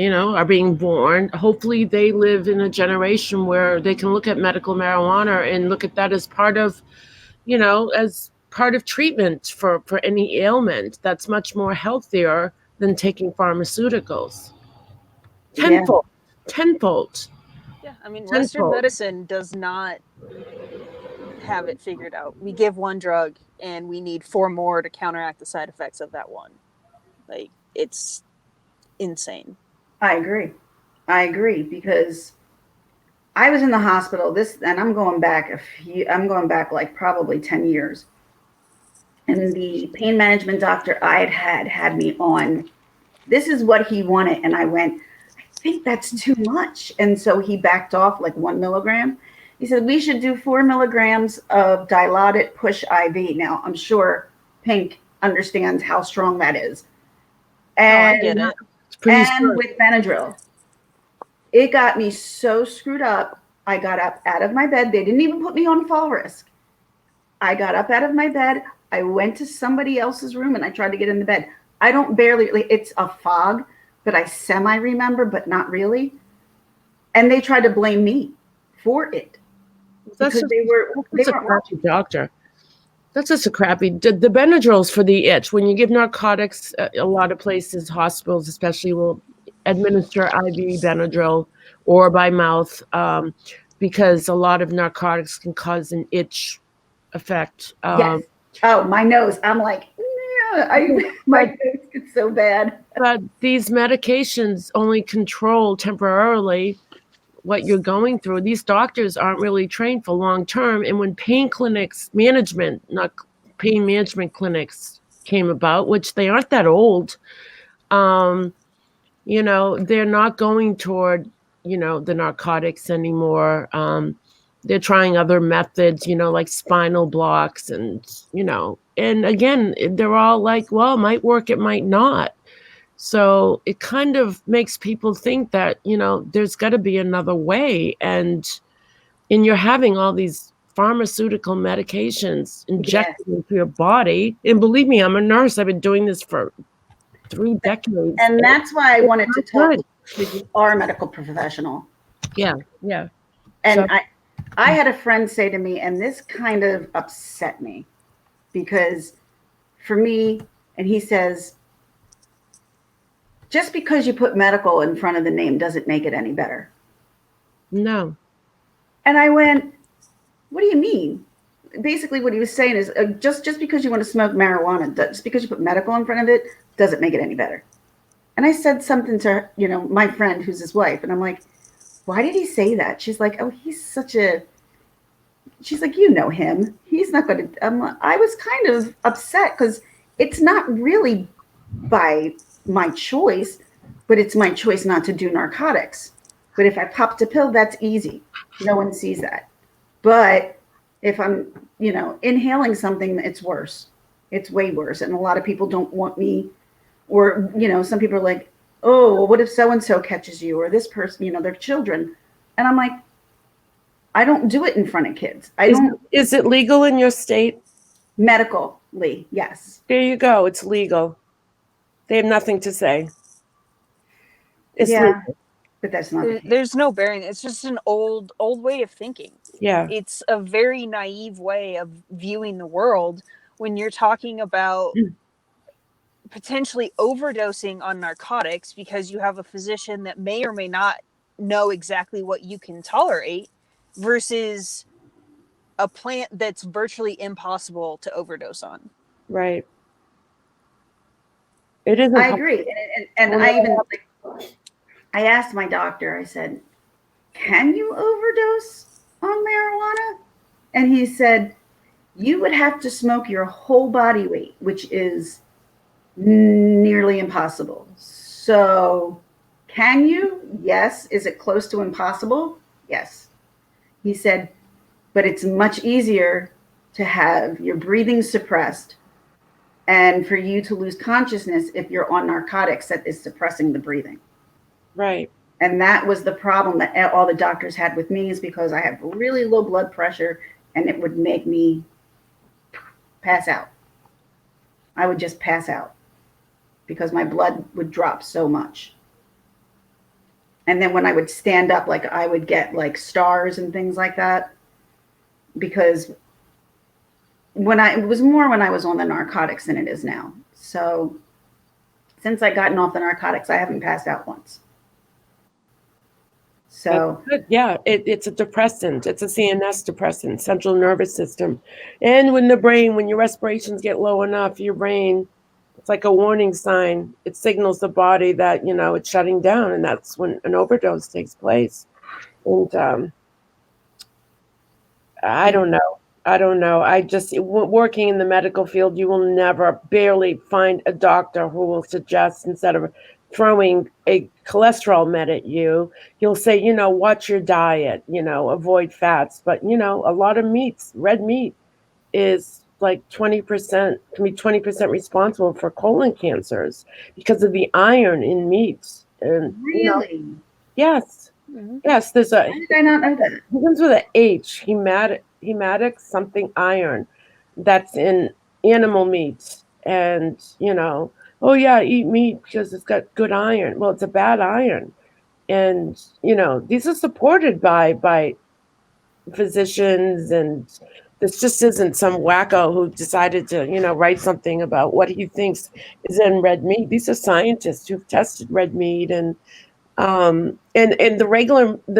are being born, hopefully they live in a generation where they can look at medical marijuana and look at that as part of, as part of treatment for any ailment that's much more healthier than taking pharmaceuticals. Tenfold. Yeah, I mean, Tenfold. Western medicine does not have it figured out. We give one drug and we need 4 more to counteract the side effects of that one. Like, it's insane. I agree because I was in the hospital and I'm going back like probably 10 years. And the pain management doctor I had me on, this is what he wanted. And I went, I think that's too much. And so he backed off like 1 milligram. He said, we should do 4 milligrams of dilaudid push IV. Now, I'm sure Pink understands how strong that is. And, I get it. And with Benadryl, it got me so screwed up. I got up out of my bed. They didn't even put me on fall risk. I got up out of my bed. I went to somebody else's room and I tried to get in the bed. I don't barely, like, it's a fog, but I semi remember, but not really. And they tried to blame me for it because That's a crappy doctor. That's just a crappy. The Benadryls for the itch. When you give narcotics, a lot of places, hospitals especially, will administer IV Benadryl or by mouth, because a lot of narcotics can cause an itch effect. Yes. Oh, my nose. I'm like, yeah, my nose gets so bad. But these medications only control temporarily what you're going through. These doctors aren't really trained for long term. And when pain clinics management, not pain management clinics came about, which they aren't that old, they're not going toward, the narcotics anymore. They're trying other methods, like spinal blocks and again, they're all like, well, it might work, it might not. So it kind of makes people think that, there's got to be another way. And you're having all these pharmaceutical medications injected into your body. And believe me, I'm a nurse. I've been doing this for 3 decades. And that's why I wanted to talk good. because you are a medical professional. Yeah. And So- I had a friend say to me, and this kind of upset me because for me, and he says, just because you put medical in front of the name doesn't make it any better. No. And I went, what do you mean? Basically what he was saying is just because you want to smoke marijuana, just because you put medical in front of it, doesn't make it any better. And I said something to, my friend who's his wife. And I'm like, why did he say that? She's like, oh, she's like, you know him. He's not going to, I was kind of upset because it's not really by my choice, but it's my choice not to do narcotics. But if I popped a pill, that's easy. No one sees that. But if I'm, inhaling something, it's worse. It's way worse. And a lot of people don't want me, or, some people are like, oh, well, what if so-and-so catches you, or this person, their children. And I'm like, I don't do it in front of kids. Is it legal in your state? Medically, yes. There you go. It's legal. They have nothing to say. It's legal. But that's not the case. There's no bearing. It's just an old way of thinking. Yeah. It's a very naive way of viewing the world when you're talking about potentially overdosing on narcotics because you have a physician that may or may not know exactly what you can tolerate versus a plant that's virtually impossible to overdose on. Right. It is. I agree. And I asked my doctor, I said, can you overdose on marijuana? And he said, you would have to smoke your whole body weight, which is nearly impossible. So can you? Yes. Is it close to impossible? Yes. He said, but it's much easier to have your breathing suppressed and for you to lose consciousness if you're on narcotics that is suppressing the breathing. Right. And that was the problem that all the doctors had with me, is because I have really low blood pressure and it would make me pass out. I would just pass out because my blood would drop so much. And then when I would stand up, like I would get like stars and things like that, because it was more when I was on the narcotics than it is now. So since I gotten off the narcotics, I haven't passed out once. So yeah, it's a depressant. It's a CNS depressant, central nervous system. And when your respirations get low enough, your brain, it's like a warning sign. It signals the body that, it's shutting down, and that's when an overdose takes place. And I don't know. I just, working in the medical field, you will barely find a doctor who will suggest, instead of throwing a cholesterol med at you, you'll say, watch your diet, avoid fats. But, a lot of meats, red meat is like 20%, can be 20% responsible for colon cancers because of the iron in meats. And, really? Yes. Mm-hmm. Yes, there's How did I not know that? It begins with an H, hematic something iron, that's in animal meat, and oh yeah, eat meat because it's got good iron. Well, it's a bad iron, and these are supported by physicians, and this just isn't some wacko who decided to write something about what he thinks is in red meat. These are scientists who've tested red meat, and the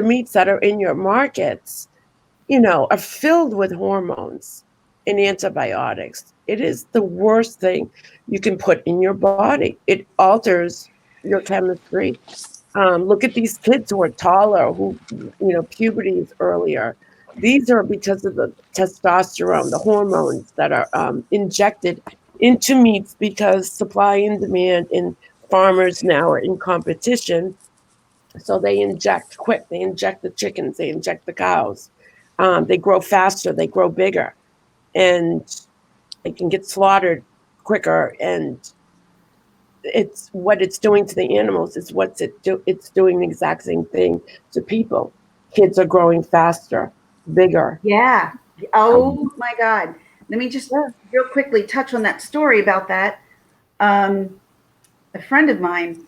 meats that are in your markets are filled with hormones and antibiotics. It is the worst thing you can put in your body. It alters your chemistry. Look at these kids who are taller, who, puberty is earlier. These are because of the testosterone, the hormones that are injected into meats, because supply and demand, and farmers now are in competition. So they inject quick. They inject the chickens. They inject the cows. They grow faster. They grow bigger, and they can get slaughtered quicker. And it's what it's doing to the animals. It's doing the exact same thing to people. Kids are growing faster, bigger. Yeah. Oh my God. Let me just Yeah. real quickly touch on that story about that. A friend of mine,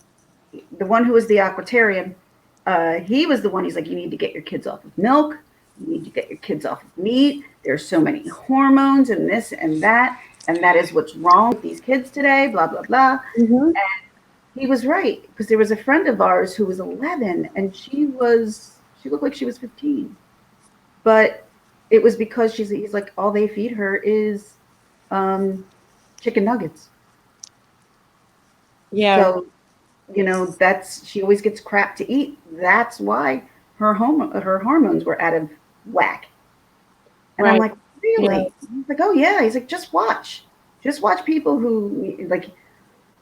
the one who was the aquatarian, he was the one. He's like, you need to get your kids off of milk. You need to get your kids off of meat. There's so many hormones and this and that is what's wrong with these kids today. Blah blah blah. Mm-hmm. And he was right, because there was a friend of ours who was 11, and she looked like she was 15, but it was because he's like, all they feed her is chicken nuggets. Yeah. So she always gets crap to eat. That's why her hormones were out of whack. And Right. I'm like, really? Yeah. He's like, oh yeah. He's like, just watch people who, like,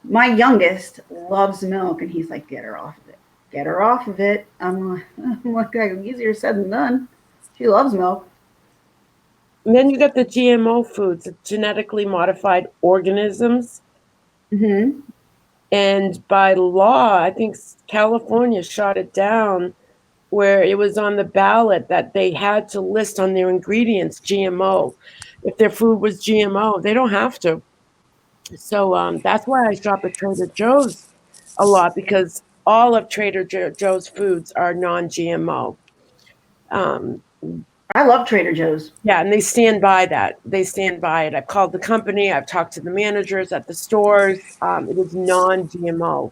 my youngest loves milk, and he's like, get her off of it. Get her off of it. I'm like, easier said than done. She loves milk. And then you got the GMO foods, the genetically modified organisms. Mm-hmm. And by law, I think California shot it down, where it was on the ballot that they had to list on their ingredients GMO. If their food was GMO, they don't have to. So that's why I shop at Trader Joe's a lot, because all of Trader Joe's foods are non-GMO. I love Trader Joe's. Yeah, and they stand by that. They stand by it. I've called the company. I've talked to the managers at the stores. It is non-GMO.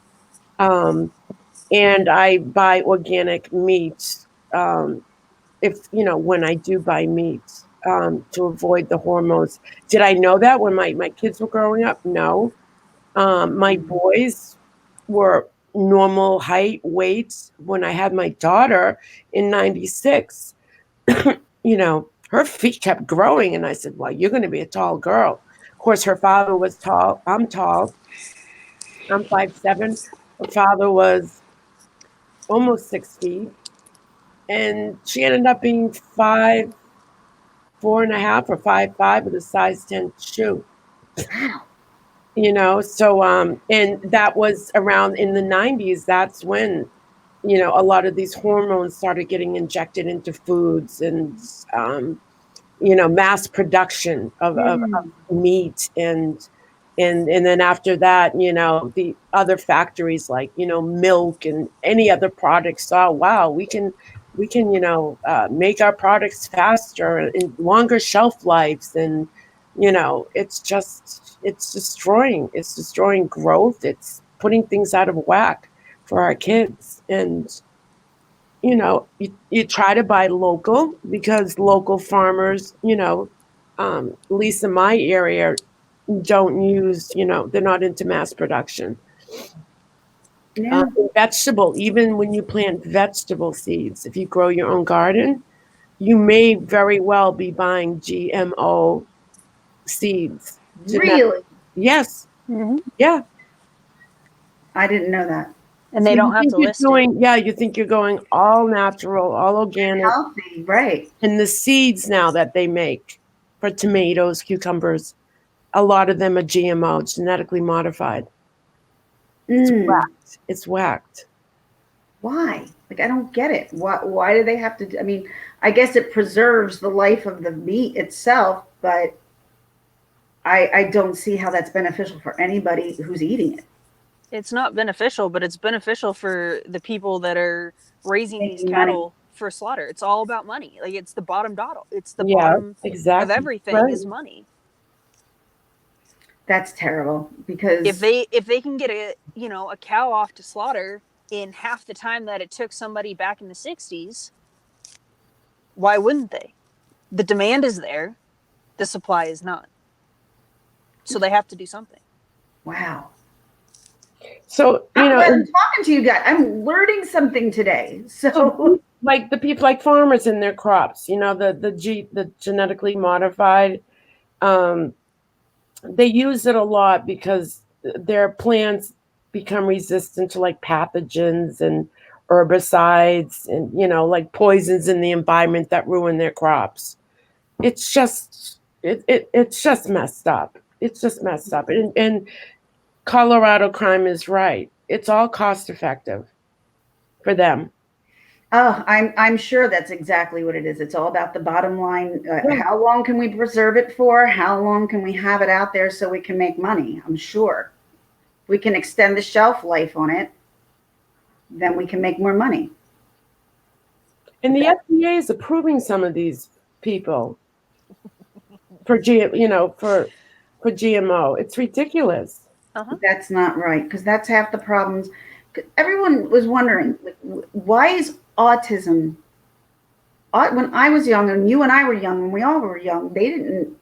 And I buy organic meat, when I do buy meat, to avoid the hormones. Did I know that when my kids were growing up? No. My boys were normal height, weight. When I had my daughter in 96, her feet kept growing. And I said, well, you're going to be a tall girl. Of course, her father was tall. I'm tall. I'm 5'7". Her father was almost 6 feet. And she ended up being 5'4.5" or 5'5" with a size 10 shoe. Wow. So and that was around in the 90s. That's when a lot of these hormones started getting injected into foods, and mass production of meat, and then after that, the other factories, like milk and any other products, saw, wow, we can make our products faster and longer shelf lives. And it's destroying growth. It's putting things out of whack for our kids. And you try to buy local, because local farmers, at least in my area, don't use, they're not into mass production. Yeah. Vegetable, even when you plant vegetable seeds, if you grow your own garden, you may very well be buying GMO seeds. Really? Yes. Mm-hmm. Yeah. I didn't know that. And they So don't have to list it. Yeah, you think you're going all natural, all organic. Healthy, right. And the seeds now that they make for tomatoes, cucumbers, a lot of them are GMO, genetically modified. It's whacked. It's whacked. Why? Like, I don't get it. Why do they have to? I mean, I guess it preserves the life of the meat itself, but I don't see how that's beneficial for anybody who's eating it. It's not beneficial, but it's beneficial for the people that are raising these Making money. cattle for slaughter. It's all about money. Like it's the bottom dollar. It's the Yeah, bottom of exactly. everything Right. is money. That's terrible because If they can get a cow off to slaughter in half the time that it took somebody back in the 60s, why wouldn't they? The demand is there, the supply is not. So they have to do something. wow. So, I'm you know, glad I'm talking to you guys. I'm learning something today. So like the people, like farmers in their crops, you know, the genetically modified, um, they use it a lot because their plants become resistant to like pathogens and herbicides and, you know, like poisons in the environment that ruin their crops. It's just it's just messed up. It's just messed up. And Colorado crime is right. It's all cost effective for them. oh, I'm sure that's exactly what it is. It's all about the bottom line. Yeah. How long can we preserve it for? How long can we have it out there so we can make money? I'm sure we can extend the shelf life on it, then we can make more money. And the FDA is approving some of these people for for GMO. It's ridiculous. Uh-huh. That's not right because that's half the problems. Everyone was wondering, like, why is autism? When I was young, and you and I were young, when we all were young, they didn't.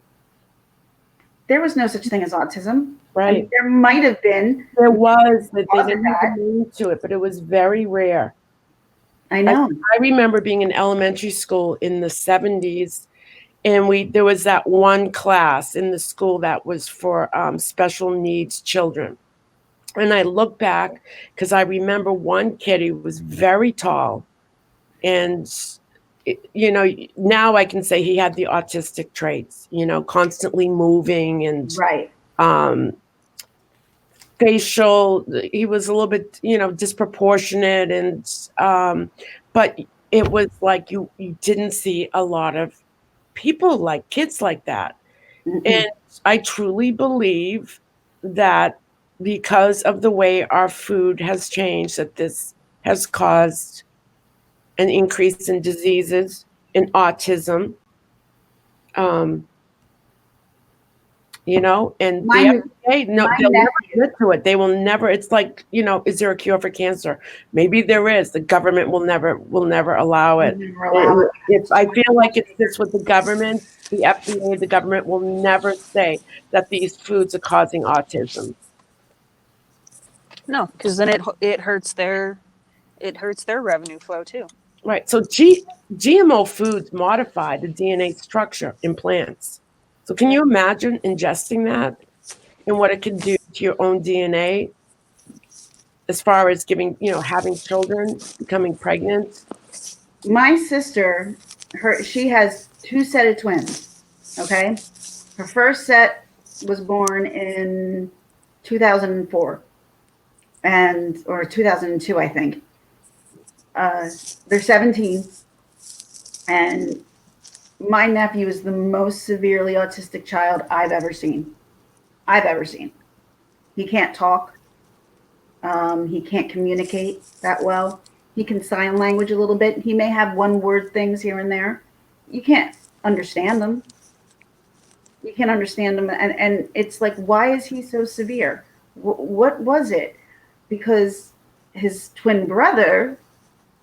There was no such thing as autism. I mean, Right. there might have been. There was, that they Wasn't didn't have that? a name to it, but it was very rare. I I, know. I remember being in elementary school in the 70s, and there was that one class in the school that was for special needs children. And I look back because I remember one kid, he was very tall, and now I can say he had the autistic traits, constantly moving and Right. um, facial. He was a little bit, disproportionate, and but it was like you didn't see a lot of people like kids like that. Mm-mm. And I truly believe that because of the way our food has changed, that this has caused an increase in diseases, in autism, um, and the My FDA, no, my they'll never nephew. get to it. They will never. It's like, is there a cure for cancer? Maybe there is. The government will never allow Will it. never allow And it. if I feel like it's this with the government, the FDA, the government will never say that these foods are causing autism. No, because then it hurts their revenue flow too. Right. So GMO foods modify the DNA structure in plants. So can you imagine ingesting that and what it can do to your own DNA as far as having children, becoming pregnant? My sister, she has two set of twins. Okay, her first set was born in 2004 and or 2002, I think. They're 17, and my nephew is the most severely autistic child I've ever seen. I've ever seen. He can't talk. He can't communicate that well. He can sign language a little bit. He may have one word things here and there. You can't understand them. You can't understand them. And it's like, why is he so severe? What was it? Because his twin brother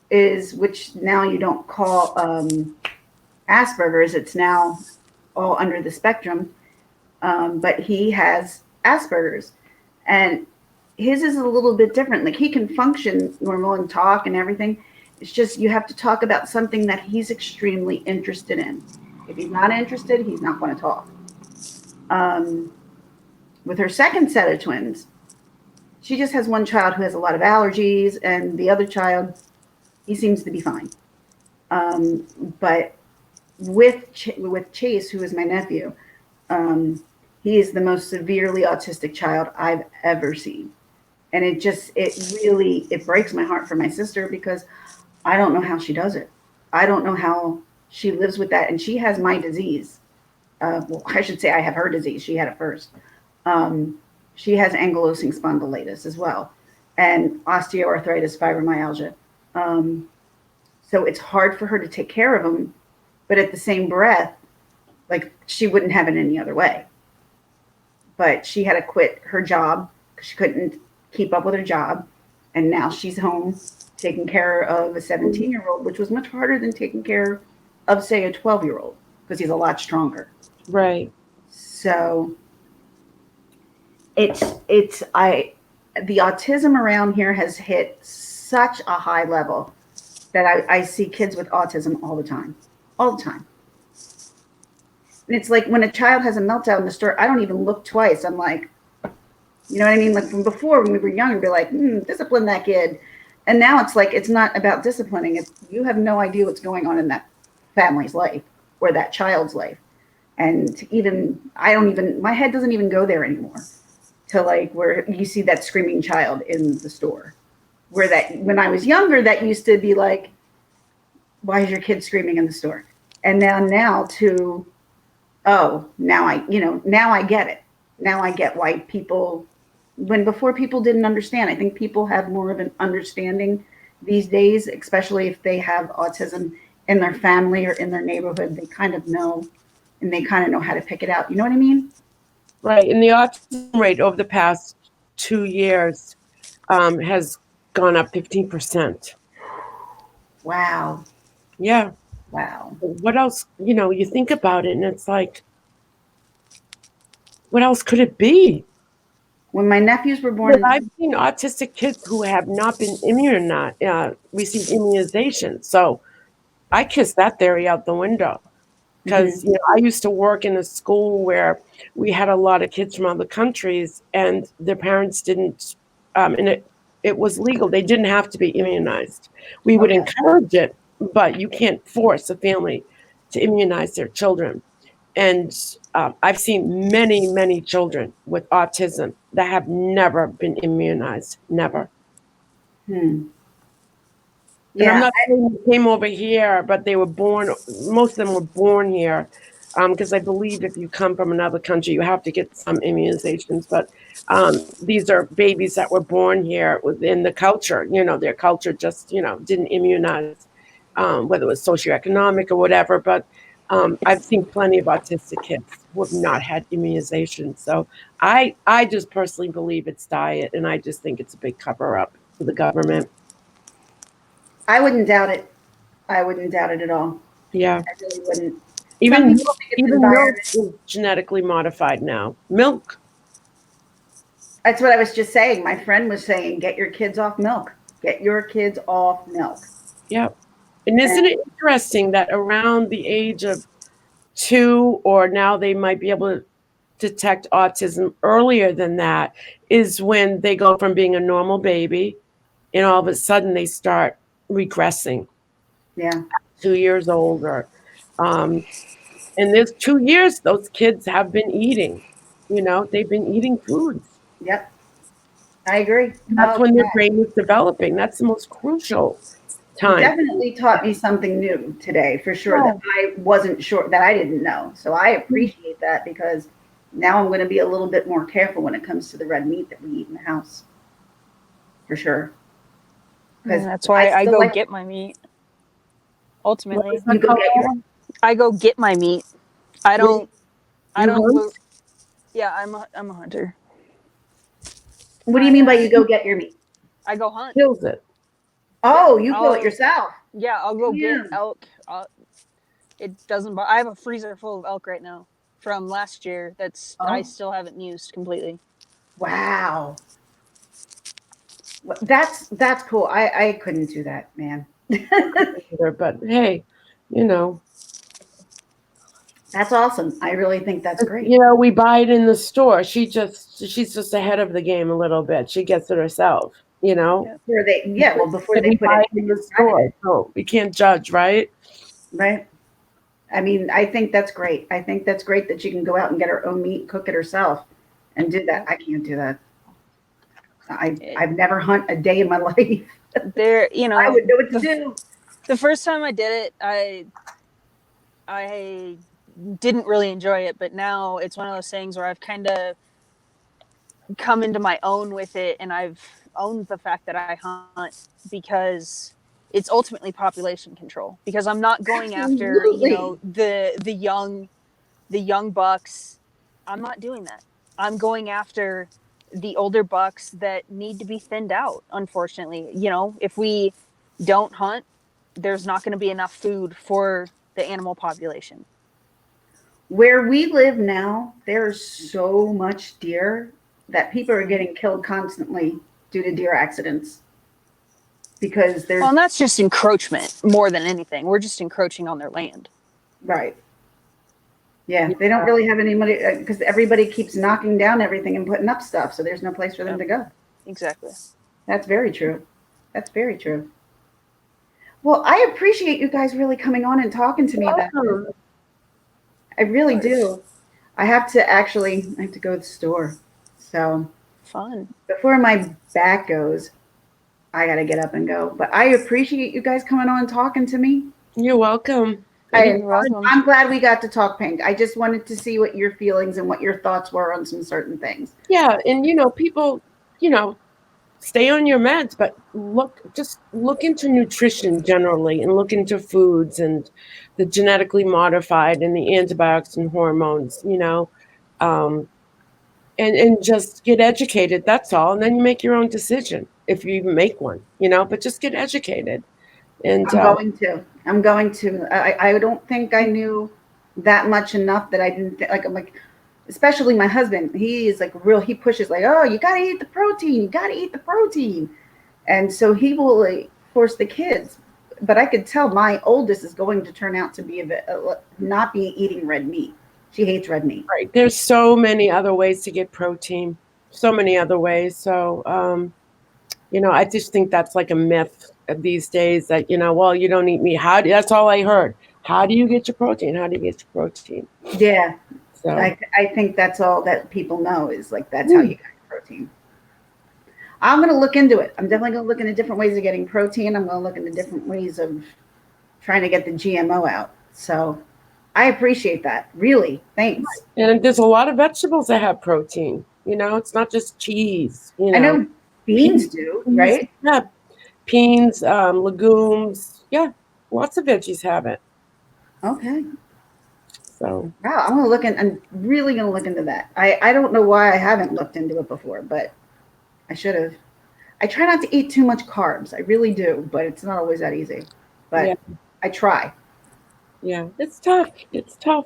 is, which now you don't call Asperger's, it's now all under the spectrum. But he has Asperger's. And his is a little bit different. Like he can function normal and talk and everything. It's just you have to talk about something that he's extremely interested in. If he's not interested, he's not going to talk. Um, with her second set of twins, she just has one child who has a lot of allergies, and the other child, he seems to be fine. But with Chase, who is my nephew, um, he is the most severely autistic child I've ever seen. And it breaks my heart for my sister because I don't know how she does it. I don't know how she lives with that, and she has my disease. well, I should say I have her disease. She had it first. She has ankylosing spondylitis as well, and osteoarthritis, fibromyalgia. Um, so it's hard for her to take care of them, but at the same breath, like she wouldn't have it any other way. But she had to quit her job because she couldn't keep up with her job, and now she's home taking care of a 17-year-old, which was much harder than taking care of, say, a 12-year-old because he's a lot stronger. Right. So it's I the autism around here has hit such a high level that I see kids with autism all the time. And it's like when a child has a meltdown in the store, I don't even look twice. I'm like, you know what I mean? Like from before when we were younger, we'd be like, discipline that kid. And now it's like, it's not about disciplining. It's, you have no idea what's going on in that family's life or that child's life. And even, my head doesn't even go there anymore to like where you see that screaming child in the store. Where that, when I was younger, that used to be like, why is your kid screaming in the store? And now to, oh, now I get it. Now I get why people, when before people didn't understand. I think people have more of an understanding these days, especially if they have autism in their family or in their neighborhood. They kind of know, and they kind of know how to pick it out. You know what I mean? Right. And the autism rate over the past 2 years has gone up 15%. Wow. Yeah. Wow. What else? You think about it and it's like, what else could it be? When my nephews were But born, I've seen autistic kids who have not been received immunization. So I kiss that theory out the window. Because I used to work in a school where we had a lot of kids from other countries, and their parents didn't, and it was legal. They didn't have to be immunized. We would okay. encourage it, but you can't force a family to immunize their children. And I've seen many, many children with autism that have never been immunized, never. Hmm. And I'm Yeah. not saying they came over here, but they were born, most of them were born here. Because I believe if you come from another country, you have to get some immunizations. But these are babies that were born here within the culture. Their culture just, didn't immunize, whether it was socioeconomic or whatever. But I've seen plenty of autistic kids who have not had immunization. So I just personally believe it's diet, and I just think it's a big cover up for the government. I wouldn't doubt it. I wouldn't doubt it at all. Yeah. I really wouldn't. Some Even people think it's even milk environment. is genetically modified now. Milk. That's what I was just saying. My friend was saying, get your kids off milk. Get your kids off milk. Yeah. And isn't it interesting that around the age of 2, or now they might be able to detect autism earlier than that, is when they go from being a normal baby and all of a sudden they start regressing. Yeah. 2 years old, or and there's 2 years those kids have been eating. They've been eating foods. Yep. I agree. That's Oh, when their God. brain is developing. That's the most crucial You time. definitely taught me something new today, for sure, Yeah. that I wasn't sure, that I didn't know. So I appreciate that because now I'm going to be a little bit more careful when it comes to the red meat that we eat in the house, for sure. Because That's why I still go like get my meat. Ultimately, you go get your. I go get my meat. I don't. I You don't hunt? go. Yeah, I'm a hunter. What do you mean by you go get your meat? I go hunt. Kills it. Oh, you kill it yourself. Yeah, I'll go Yeah. get elk. It doesn't. I have a freezer full of elk right now from last year. I Oh. still haven't used completely. Wow. That's cool. I couldn't do that, man. But hey, you know, That's awesome. I really think that's great. we buy it in the store. She's just ahead of the game a little bit. She gets it herself. Yeah. Before they We put buy it it in the store, so we can't judge, right? right. I mean, I think that's great. I think that's great that she can go out and get her own meat, cook it herself, and do that. I can't do that. I've never hunt a day in my life. There, I would know what to do. The first time I did it, I didn't really enjoy it, but now it's one of those things where I've kind of come into my own with it, and I've owned the fact that I hunt because it's ultimately population control. Because I'm not going after, you know, Absolutely. the young bucks. I'm not doing that. I'm going after the older bucks that need to be thinned out. Unfortunately, you know, if we don't hunt, there's not going to be enough food for the animal population. Where we live now, there's so much deer that people are getting killed constantly due to deer accidents because Well, there's and that's just encroachment more than anything. We're just encroaching on their land. right. Yeah, they don't really have any money because everybody keeps knocking down everything and putting up stuff, so there's no place for them Yep, to go. exactly. That's very true. That's very true. Well, I appreciate you guys really coming on and talking to me about this. Welcome. I really do. I have to go to the store. So Fun. before my back goes, I got to get up and go. But I appreciate you guys coming on and talking to me. You're welcome. I, You're welcome. I'm glad we got to talk, Pink. I just wanted to see what your feelings and what your thoughts were on some certain things. Yeah, and people, you know, stay on your meds, but just look into nutrition generally and look into foods and the genetically modified and the antibiotics and hormones, um, and just get educated. That's all. And then you make your own decision if you even make one, but just get educated. And I'm going to. I'm going to. I don't think I knew that much enough that I didn't like. I'm like, especially my husband. He is like real. He pushes like, oh, you got to eat the protein. You got to eat the protein. And so he will like, force the kids. But I could tell my oldest is going to turn out to be not be eating red meat. She hates red meat. right, there's so many other ways to get protein, so many other ways. So, I just think that's like a myth these days that, well, you don't eat meat. That's all I heard. How do you get your protein? How do you get your protein? Yeah, So, I think that's all that people know is like that's how you get your protein. I'm going to look into it. I'm definitely going to look into different ways of getting protein. I'm going to look into different ways of trying to get the GMO out. So I appreciate that. Really. Thanks. and there's a lot of vegetables that have protein. It's not just cheese. I know beans do, right? Yeah, beans, legumes. Yeah, lots of veggies have it. Okay. So, Wow. I'm really going to look into that. I don't know why I haven't looked into it before, but I should have. I try not to eat too much carbs. I really do, but it's not always that easy. But yeah, I try. yeah, it's tough. It's tough.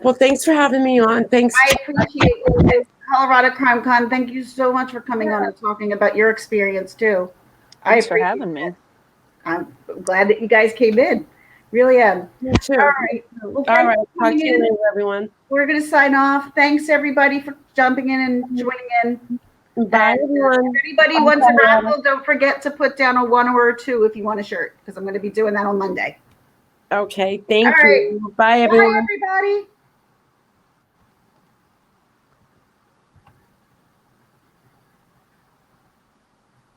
Well, thanks for having me on. Thanks. I appreciate it. Colorado Crime Con. Thank you so much for coming on and talking about your experience too. Thanks for having me. I'm glad that you guys came in. Really am. You too. All right. Well, All right. Talk to you later, everyone. We're going to sign off. Thanks everybody for jumping in and joining in. Bye, everyone. If anybody wants a raffle, don't forget to put down a 1 or a 2 if you want a shirt, because I'm going to be doing that on Monday. Okay. Thank All right. you. Bye, everyone. Bye, everybody.